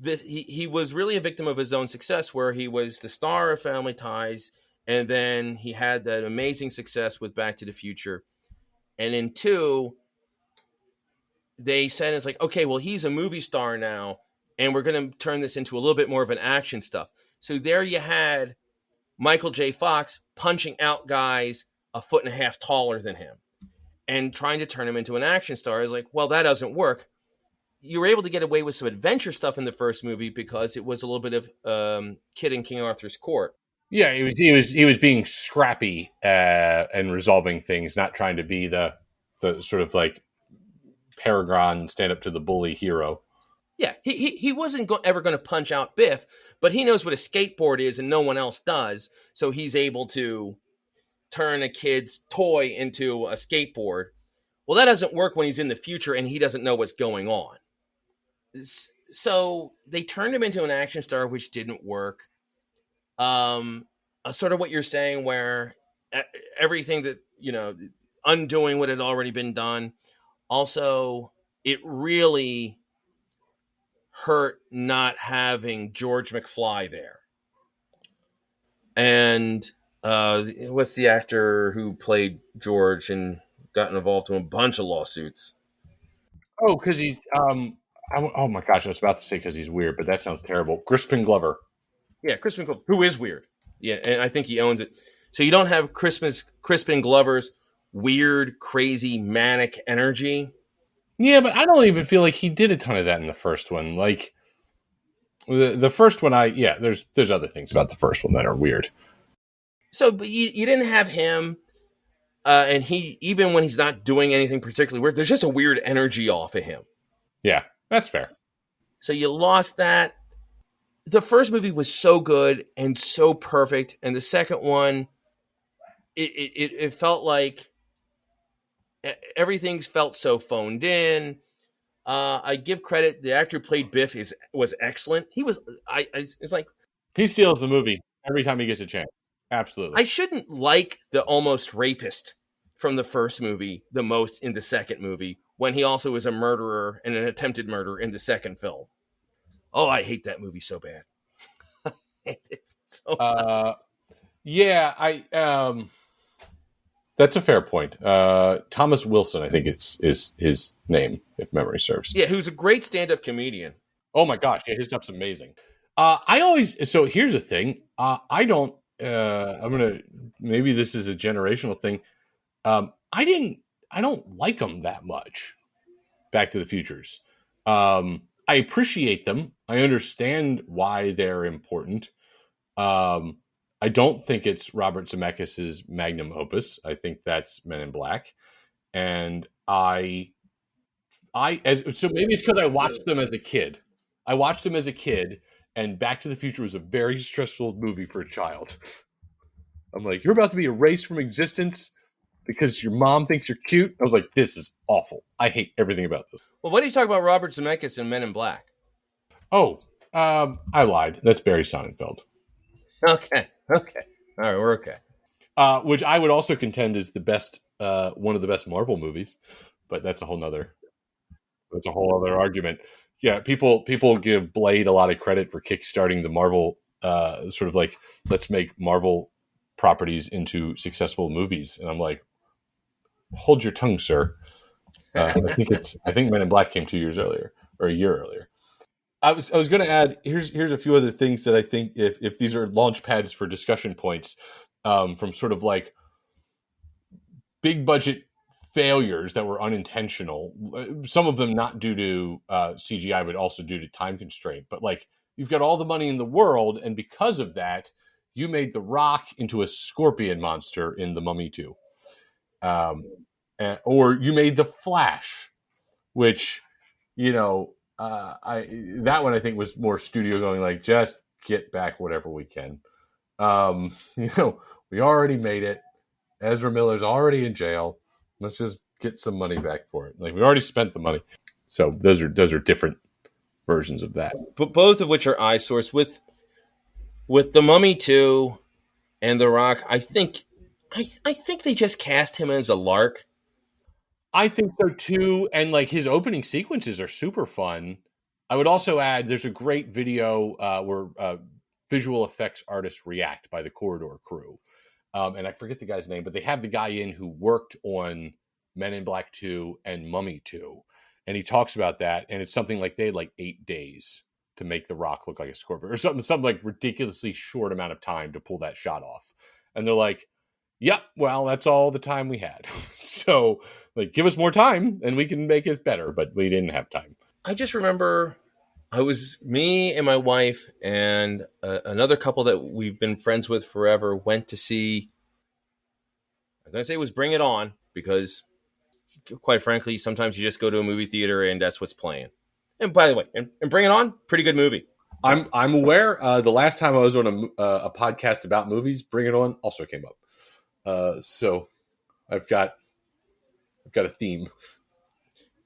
He was really a victim of his own success, where he was the star of Family Ties, and then he had that amazing success with Back to the Future. And in 2, they said it's like, okay, well, he's a movie star now, and we're going to turn this into a little bit more of an action stuff. So there you had Michael J. Fox punching out guys 1.5 feet taller than him and trying to turn him into an action star. It's like, well, that doesn't work. You were able to get away with some adventure stuff in the first movie because it was a little bit of Kid in King Arthur's Court. Yeah, he was being scrappy and resolving things, not trying to be the sort of like Paragon stand up to the bully hero. Yeah, he wasn't ever going to punch out Biff, but he knows what a skateboard is and no one else does. So he's able to turn a kid's toy into a skateboard. Well, that doesn't work when he's in the future and he doesn't know what's going on. So they turned him into an action star, which didn't work. Sort of what you're saying, where everything that, undoing what had already been done. Also, it really hurt not having George McFly there. And what's the actor who played George and got involved in a bunch of lawsuits? Oh, because he's oh my gosh, I was about to say because he's weird, but that sounds terrible. Crispin Glover. Yeah, Crispin Glover, who is weird. Yeah, and I think he owns it. So you don't have Crispin Glover's weird, crazy, manic energy. Yeah, but I don't even feel like he did a ton of that in the first one. Like the first one, there's other things about the first one that are weird. So, but you didn't have him, and he, even when he's not doing anything particularly weird, there's just a weird energy off of him. Yeah, that's fair. So you lost that. The first movie was so good and so perfect, and the second one, it felt like everything felt so phoned in. I give credit. The actor who played Biff was excellent. He was. It's like he steals the movie every time he gets a chance. Absolutely. I shouldn't like the almost rapist from the first movie the most in the second movie, when he also is a murderer and an attempted murderer in the second film. Oh, I hate that movie so bad. Yeah, that's a fair point. Thomas Wilson, I think is his name, if memory serves. Yeah, who's a great stand-up comedian. Oh my gosh, yeah, his stuff's amazing. So here's the thing. I don't. Maybe this is a generational thing. I don't like them that much. Back to the Futures. I appreciate them. I understand why they're important. I don't think it's Robert Zemeckis' magnum opus. I think that's Men in Black. And so maybe it's because I watched them as a kid. I watched them as a kid, and Back to the Future was a very stressful movie for a child. I'm like, you're about to be erased from existence because your mom thinks you're cute. I was like, this is awful. I hate everything about this. Well, what do you talk about Robert Zemeckis in Men in Black? Oh, I lied. That's Barry Sonnenfeld. Okay. All right, we're okay. Which I would also contend is the best, one of the best Marvel movies, but that's a whole other argument. Yeah, people give Blade a lot of credit for kickstarting the Marvel, sort of like, let's make Marvel properties into successful movies, and I'm like, hold your tongue, sir. I think Men in Black came 2 years earlier or a year earlier. I was going to add, here's a few other things that I think if these are launch pads for discussion points, from sort of like big budget failures that were unintentional, some of them not due to CGI, but also due to time constraint. But like, you've got all the money in the world, and because of that, you made The Rock into a scorpion monster in The Mummy 2. Or you made The Flash, which, that one I think was more studio going, like, just get back whatever we can. We already made it. Ezra Miller's already in jail. Let's just get some money back for it. Like, we already spent the money. So those are different versions of that. But both of which are eyesores. With The Mummy 2 and The Rock, I think they just cast him as a lark. I think so too, and like his opening sequences are super fun. I would also add there's a great video where visual effects artists react by the Corridor crew, and I forget the guy's name, but they have the guy in who worked on Men in Black 2 and Mummy 2, and he talks about that, and it's something like they had like 8 days to make The Rock look like a scorpion, or something like ridiculously short amount of time to pull that shot off, and they're like, "Yep, well, that's all the time we had." So, like, give us more time and we can make it better, but we didn't have time. I just remember me and my wife and another couple that we've been friends with forever went to see, I'm going to say it was Bring It On, because quite frankly, sometimes you just go to a movie theater and that's what's playing. And by the way, and Bring It On, pretty good movie. I'm aware. The last time I was on a podcast about movies, Bring It On also came up. So I've got a theme.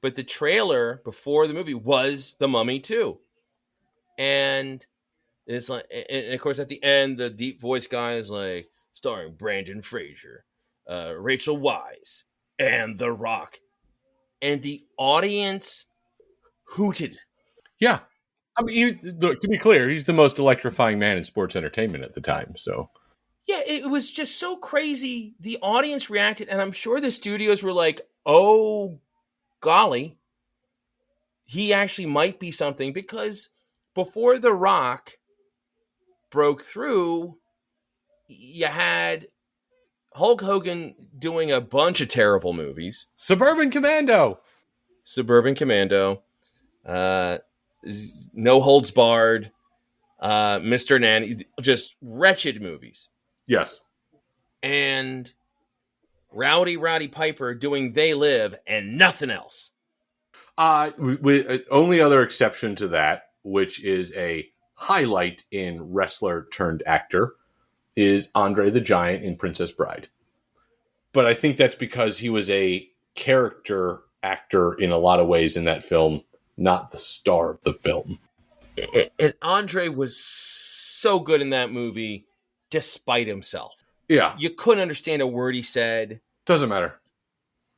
But the trailer before the movie was The Mummy 2. And it's like, and of course, at the end, the deep voice guy is like, starring Brandon Fraser, Rachel Weisz, and The Rock. And the audience hooted. Yeah. I mean, look, to be clear, he's the most electrifying man in sports entertainment at the time. So, Yeah, it was just so crazy. The audience reacted, and I'm sure the studios were like, oh, golly, he actually might be something. Because before The Rock broke through, you had Hulk Hogan doing a bunch of terrible movies. Suburban Commando, No Holds Barred, Mr. Nanny, just wretched movies. yes. And Rowdy Piper doing They Live and nothing else. Only other exception to that, which is a highlight in wrestler turned actor, is Andre the Giant in Princess Bride. But I think that's because he was a character actor in a lot of ways in that film, not the star of the film. And Andre was so good in that movie, despite himself. Yeah. You couldn't understand a word he said. Doesn't matter.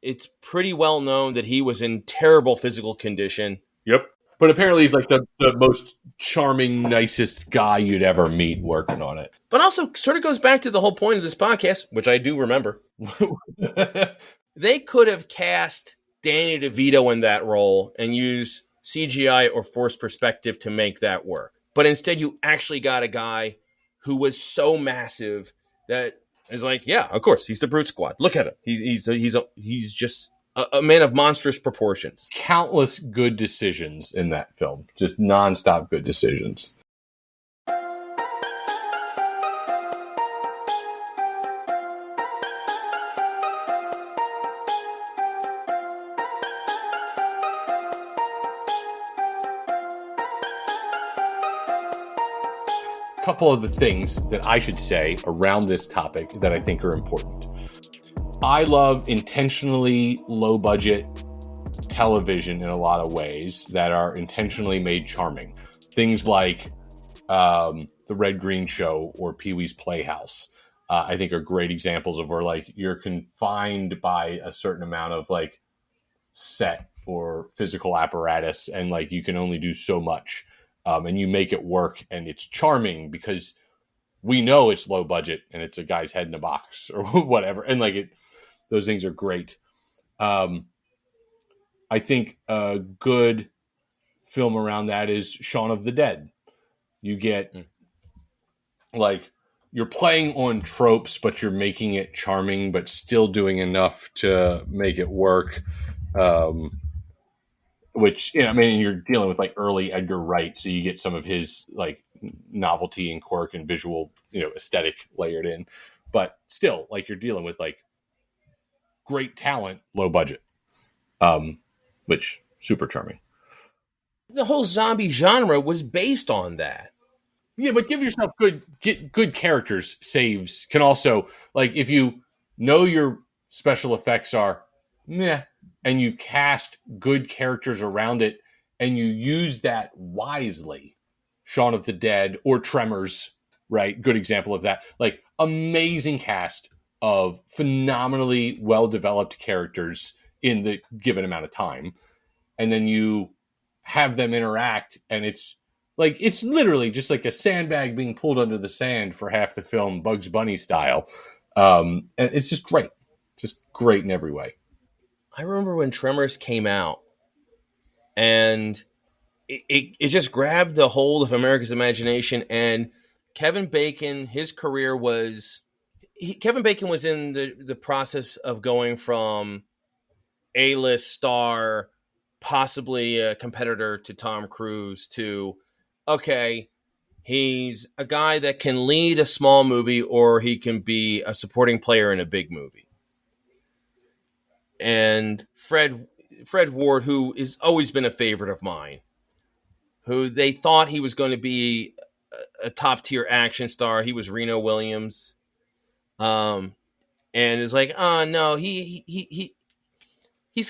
It's pretty well known that he was in terrible physical condition. Yep. But apparently he's like the most charming, nicest guy you'd ever meet working on it. But also sort of goes back to the whole point of this podcast, which I do remember. They could have cast Danny DeVito in that role and use CGI or forced perspective to make that work. But instead, you actually got a guy who was so massive that is like, yeah, of course, he's the Brute Squad. Look at him. He's just a man of monstrous proportions. Countless good decisions in that film. Just nonstop good decisions. Couple of the things that I should say around this topic that I think are important. I love intentionally low budget television in a lot of ways that are intentionally made charming. Things like The Red Green Show or Pee-wee's Playhouse, I think are great examples of where like you're confined by a certain amount of like set or physical apparatus and like you can only do so much. And you make it work, and it's charming because we know it's low budget and it's a guy's head in a box or whatever, and like those things are great. I think a good film around that is Shaun of the Dead. You get like you're playing on tropes, but you're making it charming, but still doing enough to make it work. Which, I mean, you're dealing with like early Edgar Wright, so you get some of his like novelty and quirk and visual, aesthetic layered in, but still, like you're dealing with like great talent, low budget, which super charming. The whole zombie genre was based on that. Yeah, but give yourself good characters. Saves can also like if you know your special effects are meh. And you cast good characters around it, and you use that wisely. Shaun of the Dead or Tremors, right? Good example of that. Like, amazing cast of phenomenally well-developed characters in the given amount of time. And then you have them interact, and it's literally just like a sandbag being pulled under the sand for half the film, Bugs Bunny style. And it's just great. Just great in every way. I remember when Tremors came out, and it just grabbed the hold of America's imagination. And Kevin Bacon, his career was Kevin Bacon was in the process of going from A-list star, possibly a competitor to Tom Cruise, to okay, he's a guy that can lead a small movie or he can be a supporting player in a big movie. And Fred Ward, who has always been a favorite of mine, who they thought he was going to be a top tier action star. He was Reno Williams. And it's like, oh no, he's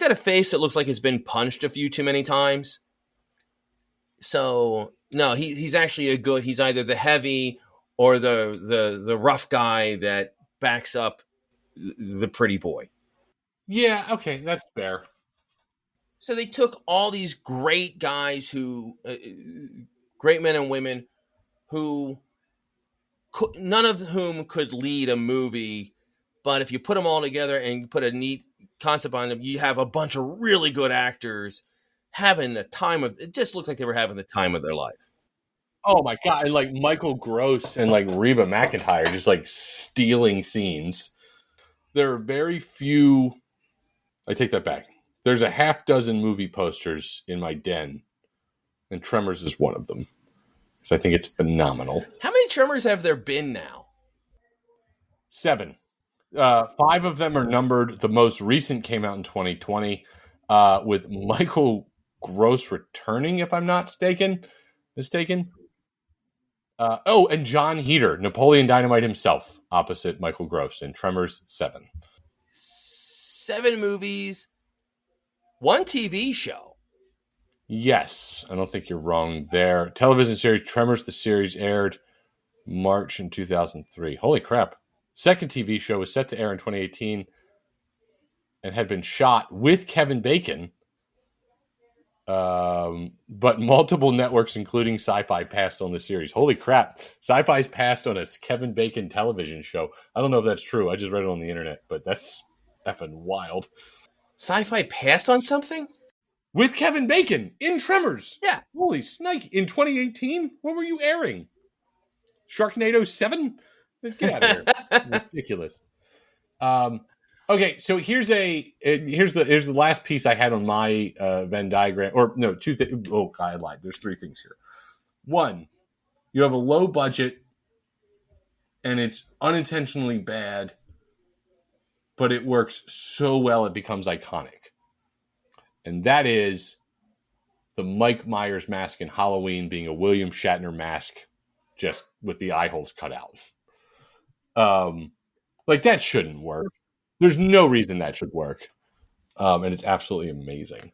got a face that looks like it's been punched a few too many times. So no, he's actually he's either the heavy or the rough guy that backs up the pretty boy. Yeah, okay, that's fair. So they took all these great guys great men and women who none of whom could lead a movie, but if you put them all together and you put a neat concept on them, you have a bunch of really good actors having the time of. It just looked like they were having the time of their life. Oh my god! And like Michael Gross and like Reba McEntire just like stealing scenes. There are very few. I take that back. There's a half dozen movie posters in my den, and Tremors is one of them. So I think it's phenomenal. How many Tremors have there been now? 7. 5 of them are numbered. The most recent came out in 2020 with Michael Gross returning, if I'm not mistaken. And John Heater, Napoleon Dynamite himself, opposite Michael Gross in Tremors 7. 7 movies, 1 TV show. Yes, I don't think you're wrong there. Television series Tremors, the series aired March in 2003. Holy crap. Second TV show was set to air in 2018 and had been shot with Kevin Bacon. But multiple networks, including Sci-Fi, passed on the series. Holy crap. Sci-Fi's passed on a Kevin Bacon television show. I don't know if that's true. I just read it on the internet, but that's effing wild. Sci-Fi passed on something? With Kevin Bacon in Tremors. Yeah. Holy snike. In 2018? What were you airing? Sharknado 7? Get out of here. Ridiculous. Okay, so here's the last piece I had on my Venn diagram. Or no, two things. Oh, I lied. There's 3 things here. 1, you have a low budget and it's unintentionally bad, but it works so well it becomes iconic. And that is the Mike Myers mask in Halloween being a William Shatner mask, just with the eye holes cut out. Like that shouldn't work. There's no reason that should work. And it's absolutely amazing.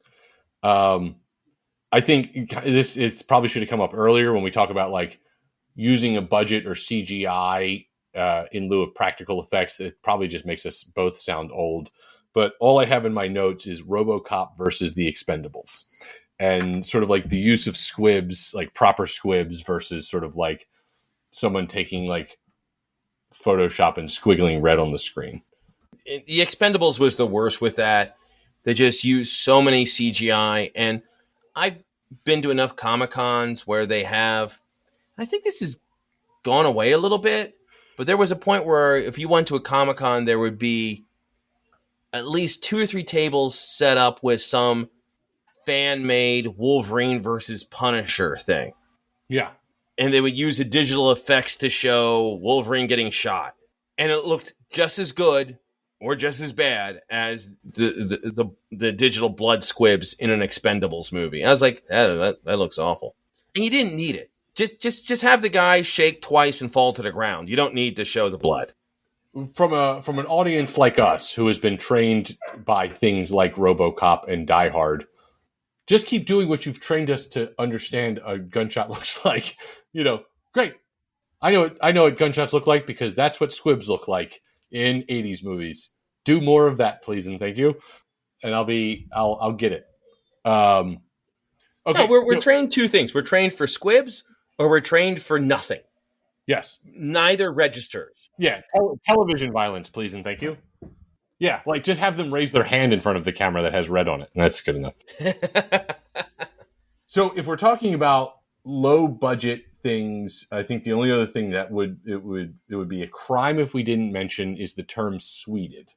I think it probably should have come up earlier when we talk about like using a budget or CGI in lieu of practical effects. It probably just makes us both sound old. But all I have in my notes is RoboCop versus the Expendables. And sort of like the use of squibs, like proper squibs versus sort of like someone taking like Photoshop and squiggling red on the screen. The Expendables was the worst with that. They just used so many CGI. And I've been to enough Comic-Cons where they have, I think this has gone away a little bit, but there was a point where if you went to a Comic-Con, there would be at least 2 or 3 tables set up with some fan-made Wolverine versus Punisher thing. Yeah. And they would use the digital effects to show Wolverine getting shot. And it looked just as good or just as bad as the digital blood squibs in an Expendables movie. I was like, that looks awful. And you didn't need it. Just have the guy shake twice and fall to the ground. You don't need to show the blood. From an audience like us who has been trained by things like RoboCop and Die Hard, just keep doing what you've trained us to understand a gunshot looks like. You know, great. I know what gunshots look like because that's what squibs look like in 80s movies. Do more of that, please, and thank you. And I'll get it. Okay, no, we're trained 2 things. We're trained for squibs or we're trained for nothing. Yes. Neither registers. Yeah, television violence, please, and thank you. Yeah, like just have them raise their hand in front of the camera that has red on it, and that's good enough. So if we're talking about low budget things, I think the only other thing that it would be a crime if we didn't mention is the term "sweeted,"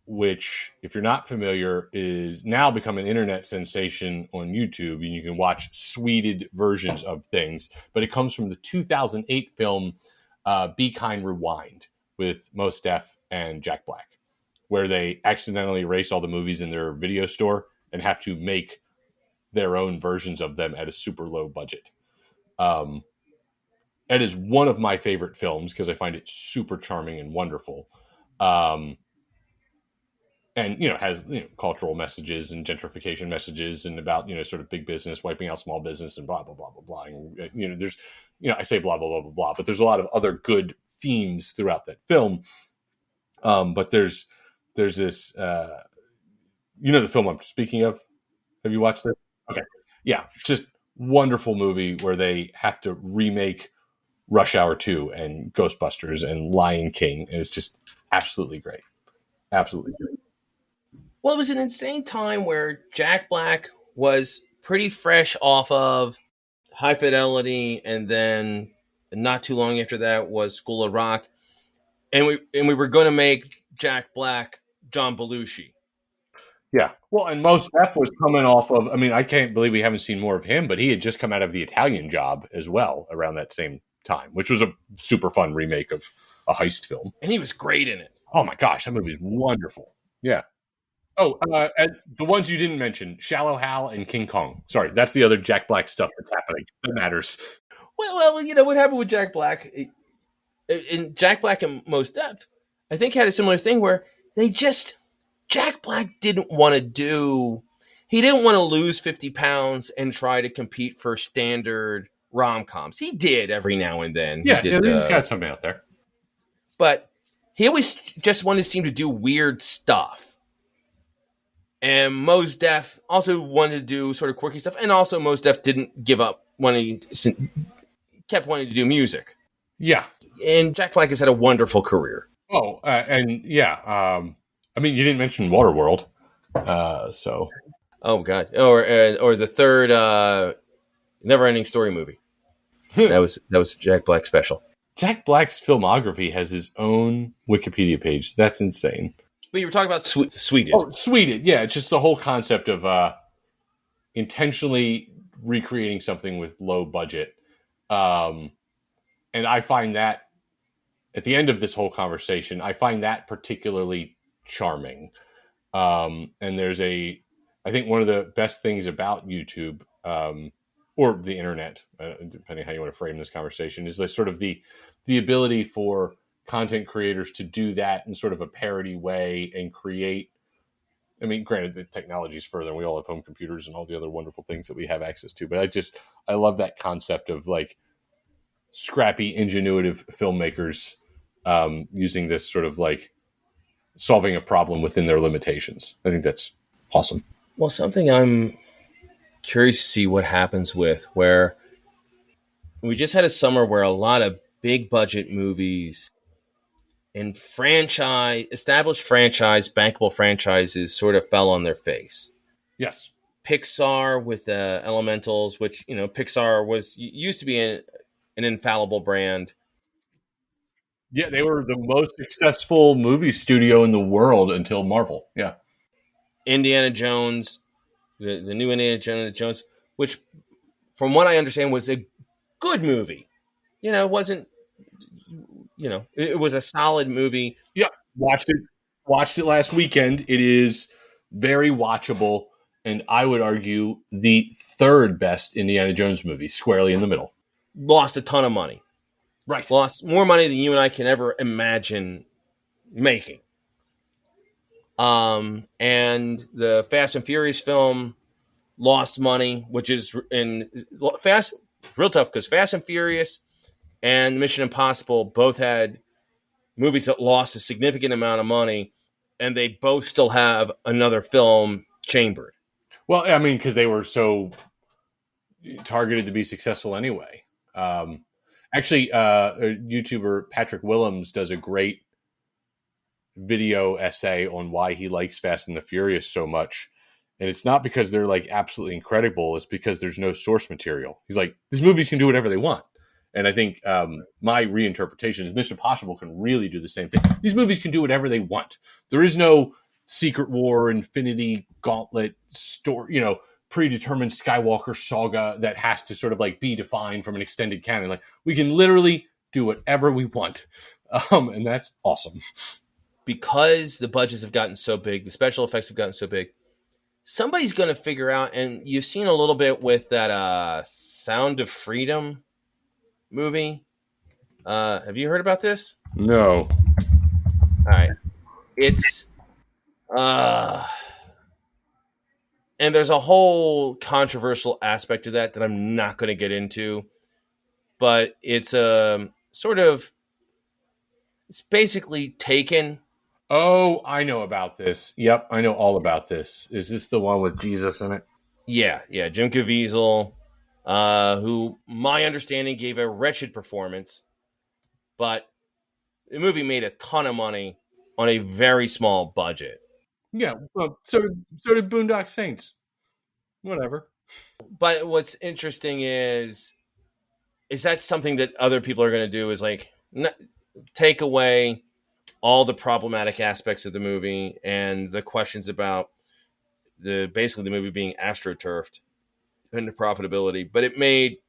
which, if you're not familiar, is now become an internet sensation on YouTube, and you can watch sweeted versions of things. But it comes from the 2008 film "Be Kind, Rewind" with Mos Def and Jack Black, where they accidentally erase all the movies in their video store and have to make their own versions of them at a super low budget. It is one of my favorite films because I find it super charming and wonderful. And, has, cultural messages and gentrification messages and about, sort of big business wiping out small business and blah, blah, blah, blah, blah. And, there's, I say blah, blah, blah, blah, blah, but there's a lot of other good themes throughout that film. But there's this, the film I'm speaking of. Have you watched this? Okay. Yeah. Just wonderful movie where they have to remake Rush Hour 2 and Ghostbusters and Lion King. And it's just absolutely great. Absolutely great. Well, it was an insane time where Jack Black was pretty fresh off of High Fidelity, and then not too long after that was School of Rock, and we were going to make Jack Black John Belushi. Yeah, well, and Mos Def was coming off of. I mean, I can't believe we haven't seen more of him, but he had just come out of The Italian Job as well around that same time, which was a super fun remake of a heist film, and he was great in it. Oh my gosh, that movie is wonderful. Yeah. Oh, and the ones you didn't mention, Shallow Hal and King Kong. Sorry, that's the other Jack Black stuff that's happening. That matters. Well, what happened with Jack Black? And Jack Black and Mos Def, I think, had a similar thing where Jack Black didn't want to lose 50 pounds and try to compete for standard rom-coms. He did every now and then. Yeah, he's got something out there. But he always just wanted to seem to do weird stuff. And Mos Def also wanted to do sort of quirky stuff. And also Mos Def didn't give up when he kept wanting to do music. Yeah. And Jack Black has had a wonderful career. Oh, and yeah. I mean, you didn't mention Waterworld. So. Oh, God. Or the third Never Ending Story movie. that was Jack Black's special. Jack Black's filmography has his own Wikipedia page. That's insane. But you were talking about Sweeted. Oh, Sweeted. Yeah, it's just the whole concept of intentionally recreating something with low budget. And I find that, at the end of this whole conversation, I find that particularly charming. And there's I think one of the best things about YouTube, or the internet, depending how you want to frame this conversation, is sort of the ability for content creators to do that in sort of a parody way and create. I mean, granted, the technology is further, and we all have home computers and all the other wonderful things that we have access to. But I love that concept of like scrappy, ingenuitive filmmakers using this sort of like solving a problem within their limitations. I think that's awesome. Well, something I'm curious to see what happens with, where we just had a summer where a lot of big budget movies and established bankable franchises sort of fell on their face. Yes. Pixar with Elementals, which, Pixar used to be an infallible brand. Yeah, they were the most successful movie studio in the world until Marvel. Yeah. Indiana Jones, the new Indiana Jones, which from what I understand was a good movie. It wasn't, it was a solid movie. Yeah, watched it last weekend. It is very watchable, and I would argue the third best Indiana Jones movie, squarely in the middle. Lost a ton of money. Right. Lost more money than you and I can ever imagine making. And the Fast and Furious film lost money, which is real tough because Fast and Furious and Mission Impossible both had movies that lost a significant amount of money, and they both still have another film chambered. Well, I mean, because they were so targeted to be successful anyway. Actually, YouTuber Patrick Willems does a great video essay on why he likes Fast and the Furious so much. And it's not because they're like absolutely incredible. It's because there's no source material. He's like, these movies can do whatever they want. And I think my reinterpretation is Mission Impossible can really do the same thing. These movies can do whatever they want. There is no Secret War, Infinity Gauntlet, story, predetermined Skywalker saga that has to sort of like be defined from an extended canon. Like we can literally do whatever we want. And that's awesome. Because the budgets have gotten so big, the special effects have gotten so big, somebody's going to figure out, and you've seen a little bit with that Sound of Freedom movie. Have you heard about this? No. All right. It's and there's a whole controversial aspect to that I'm not going to get into, but it's sort of, it's basically Taken. Oh, I know about this. Yep, I know all about this. Is this the one with Jesus in it? Yeah, Jim Caviezel, who my understanding gave a wretched performance, but the movie made a ton of money on a very small budget. Yeah, well, so did Boondock Saints. Whatever. But what's interesting is that something that other people are going to do is like take away all the problematic aspects of the movie and the questions about basically the movie being astroturfed into profitability. But it made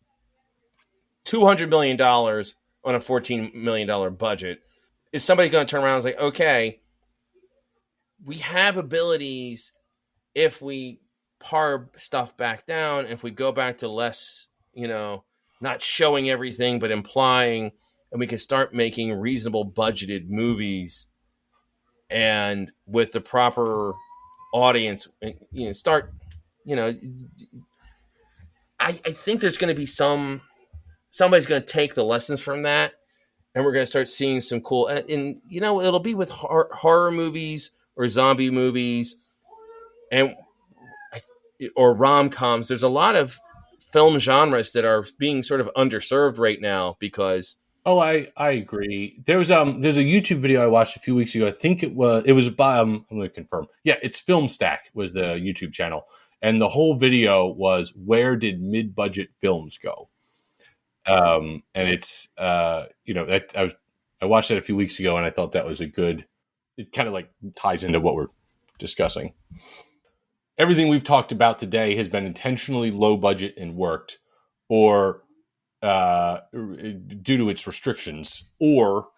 $200 million on a $14 million budget. Is somebody going to turn around and say, okay, we have abilities if we par stuff back down, if we go back to less, not showing everything, but implying, and we can start making reasonable budgeted movies and with the proper audience, start, I think there's going to be somebody's going to take the lessons from that, and we're going to start seeing some cool, and it'll be with horror movies or zombie movies and or rom-coms. There's a lot of film genres that are being sort of underserved right now because I agree. There's a YouTube video I watched a few weeks ago. I think it was by I'm going to confirm. Yeah, it's Film Stack was the YouTube channel, and the whole video was where did mid-budget films go? And it's I watched that a few weeks ago, and I thought that was a good. It kind of like ties into what we're discussing. Everything we've talked about today has been intentionally low budget and worked, or due to its restrictions, or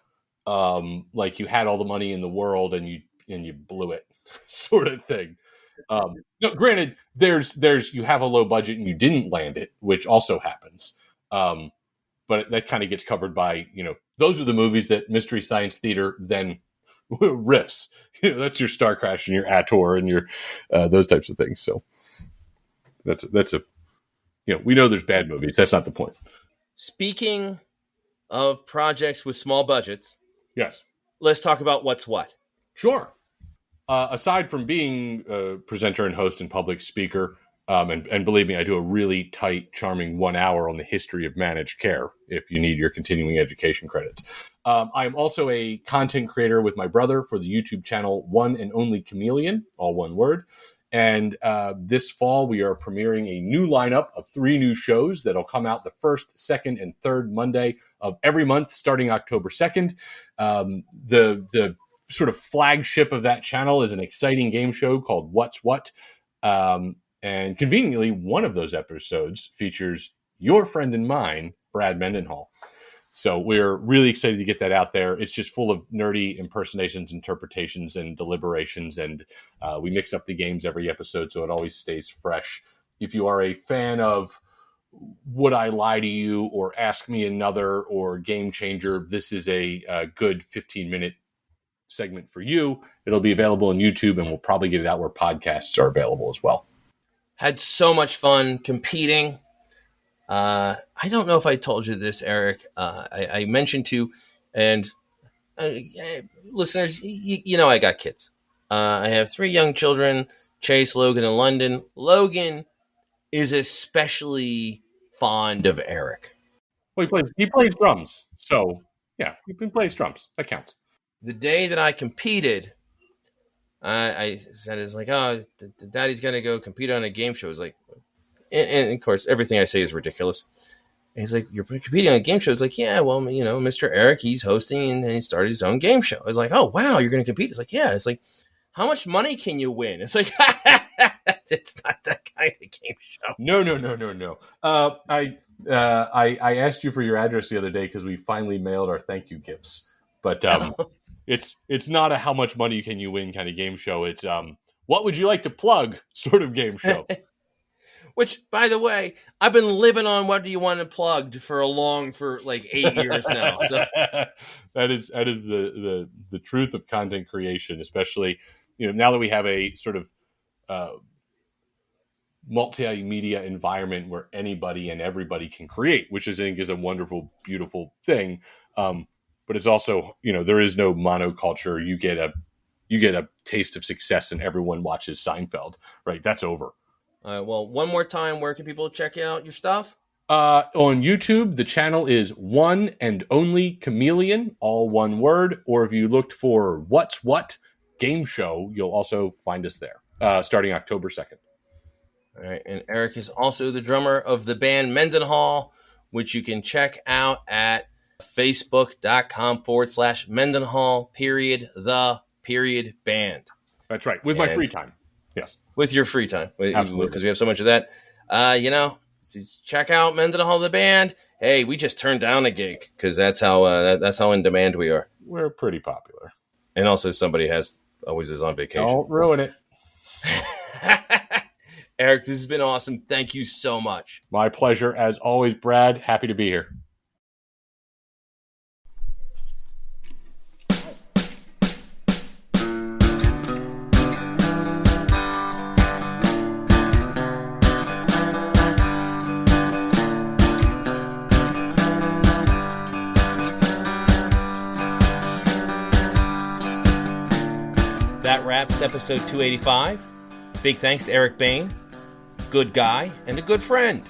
like you had all the money in the world and you blew it, sort of thing. No, granted, there's you have a low budget and you didn't land it, which also happens. But that kind of gets covered by those are the movies that Mystery Science Theater then riffs. That's your Star Crash and your Ator and your those types of things. So that's a we know there's bad movies. That's not the point. Speaking of projects with small budgets, yes, let's talk about what's what. Sure. Aside from being a presenter and host and public speaker, and believe me, I do a really tight, charming 1 hour on the history of managed care if you need your continuing education credits. I am also a content creator with my brother for the YouTube channel One and Only Chameleon, all one word. And this fall, we are premiering a new lineup of 3 new shows that'll come out the first, second, and third Monday of every month starting October 2nd. The sort of flagship of that channel is an exciting game show called What's What. And conveniently, one of those episodes features your friend and mine, Brad Mendenhall. So we're really excited to get that out there. It's just full of nerdy impersonations, interpretations, and deliberations. And we mix up the games every episode, so it always stays fresh. If you are a fan of Would I Lie to You or Ask Me Another or Game Changer, this is a good 15-minute segment for you. It'll be available on YouTube, and we'll probably get it out where podcasts are available as well. Had so much fun competing. I don't know if I told you this, Eric. I mentioned to, and listeners, I got kids. I have 3 young children, Chase, Logan, and London. Logan is especially fond of Eric. Well, he plays drums. So, yeah, he plays drums. That counts. The day that I competed, I said, it's like, oh, the daddy's going to go compete on a game show. It's like, and of course, everything I say is ridiculous. And he's like, you're competing on a game show? It's like, yeah, well, Mr. Eric, he's hosting and he started his own game show. I was like, oh, wow, you're going to compete? It's like, yeah. It's like, how much money can you win? It's like, it's not that kind of game show. No. I asked you for your address the other day because we finally mailed our thank you gifts. But it's not a how much money can you win kind of game show. It's what would you like to plug sort of game show. Which, by the way, I've been living on what do you want to plug for like 8 years now. So that is the truth of content creation, especially, now that we have a sort of multimedia environment where anybody and everybody can create, which I think is a wonderful, beautiful thing. But it's also, there is no monoculture. You get a taste of success and everyone watches Seinfeld, right? That's over. Well, one more time, where can people check out your stuff? On YouTube, the channel is One and Only Chameleon, all one word. Or if you looked for What's What Game Show, you'll also find us there, starting October 2nd. All right, and Eric is also the drummer of the band Mendenhall, which you can check out at facebook.com/Mendenhall_the_band. That's right, with my free time. Yes. With your free time. Absolutely. Because we have so much of that. Check out Mendenhall the band. Hey, we just turned down a gig because that's how in demand we are. We're pretty popular. And also somebody always is on vacation. Don't ruin it. Eric, this has been awesome. Thank you so much. My pleasure. As always, Brad, happy to be here. That wraps episode 285. Big thanks to Eric Bayne, good guy and a good friend.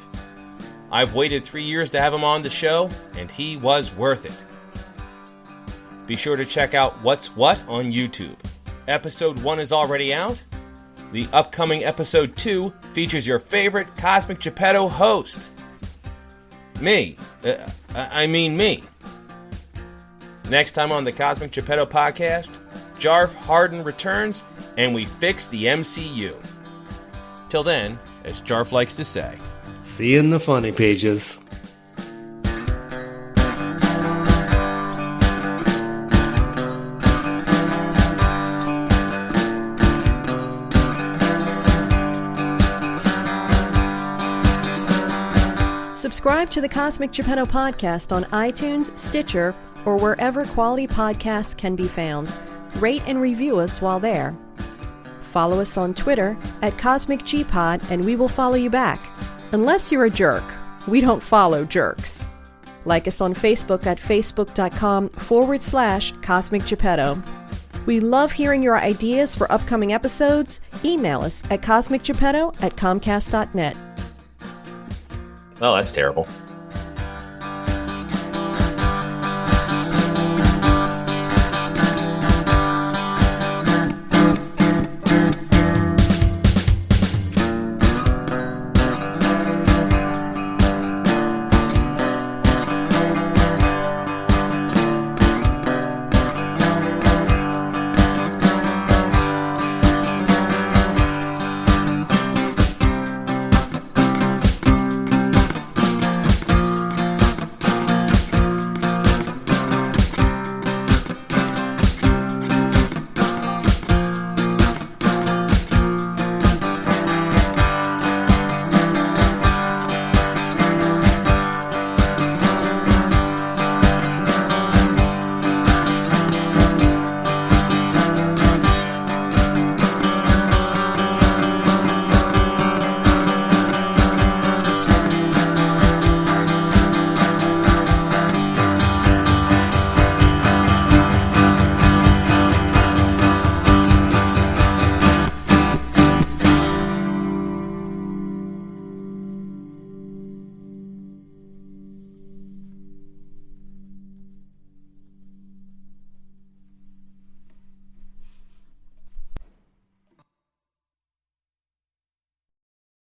I've waited 3 years to have him on the show, and he was worth it. Be sure to check out What's What on YouTube. Episode 1 is already out. The upcoming episode 2 features your favorite Cosmic Geppetto host. Me. Me. Next time on the Cosmic Geppetto podcast, Jarf Hardin returns, and we fix the MCU. Till then, as Jarf likes to say, see you in the funny pages. Subscribe to the Cosmic Geppetto podcast on iTunes, Stitcher, or wherever quality podcasts can be found. Rate and review us while there. Follow us on Twitter at CosmicGPod, and we will follow you back. Unless you're a jerk. We don't follow jerks. Like us on Facebook at facebook.com/Cosmic Geppetto. We love hearing your ideas for upcoming episodes. Email us at cosmicgeppetto@comcast.net. oh, that's terrible.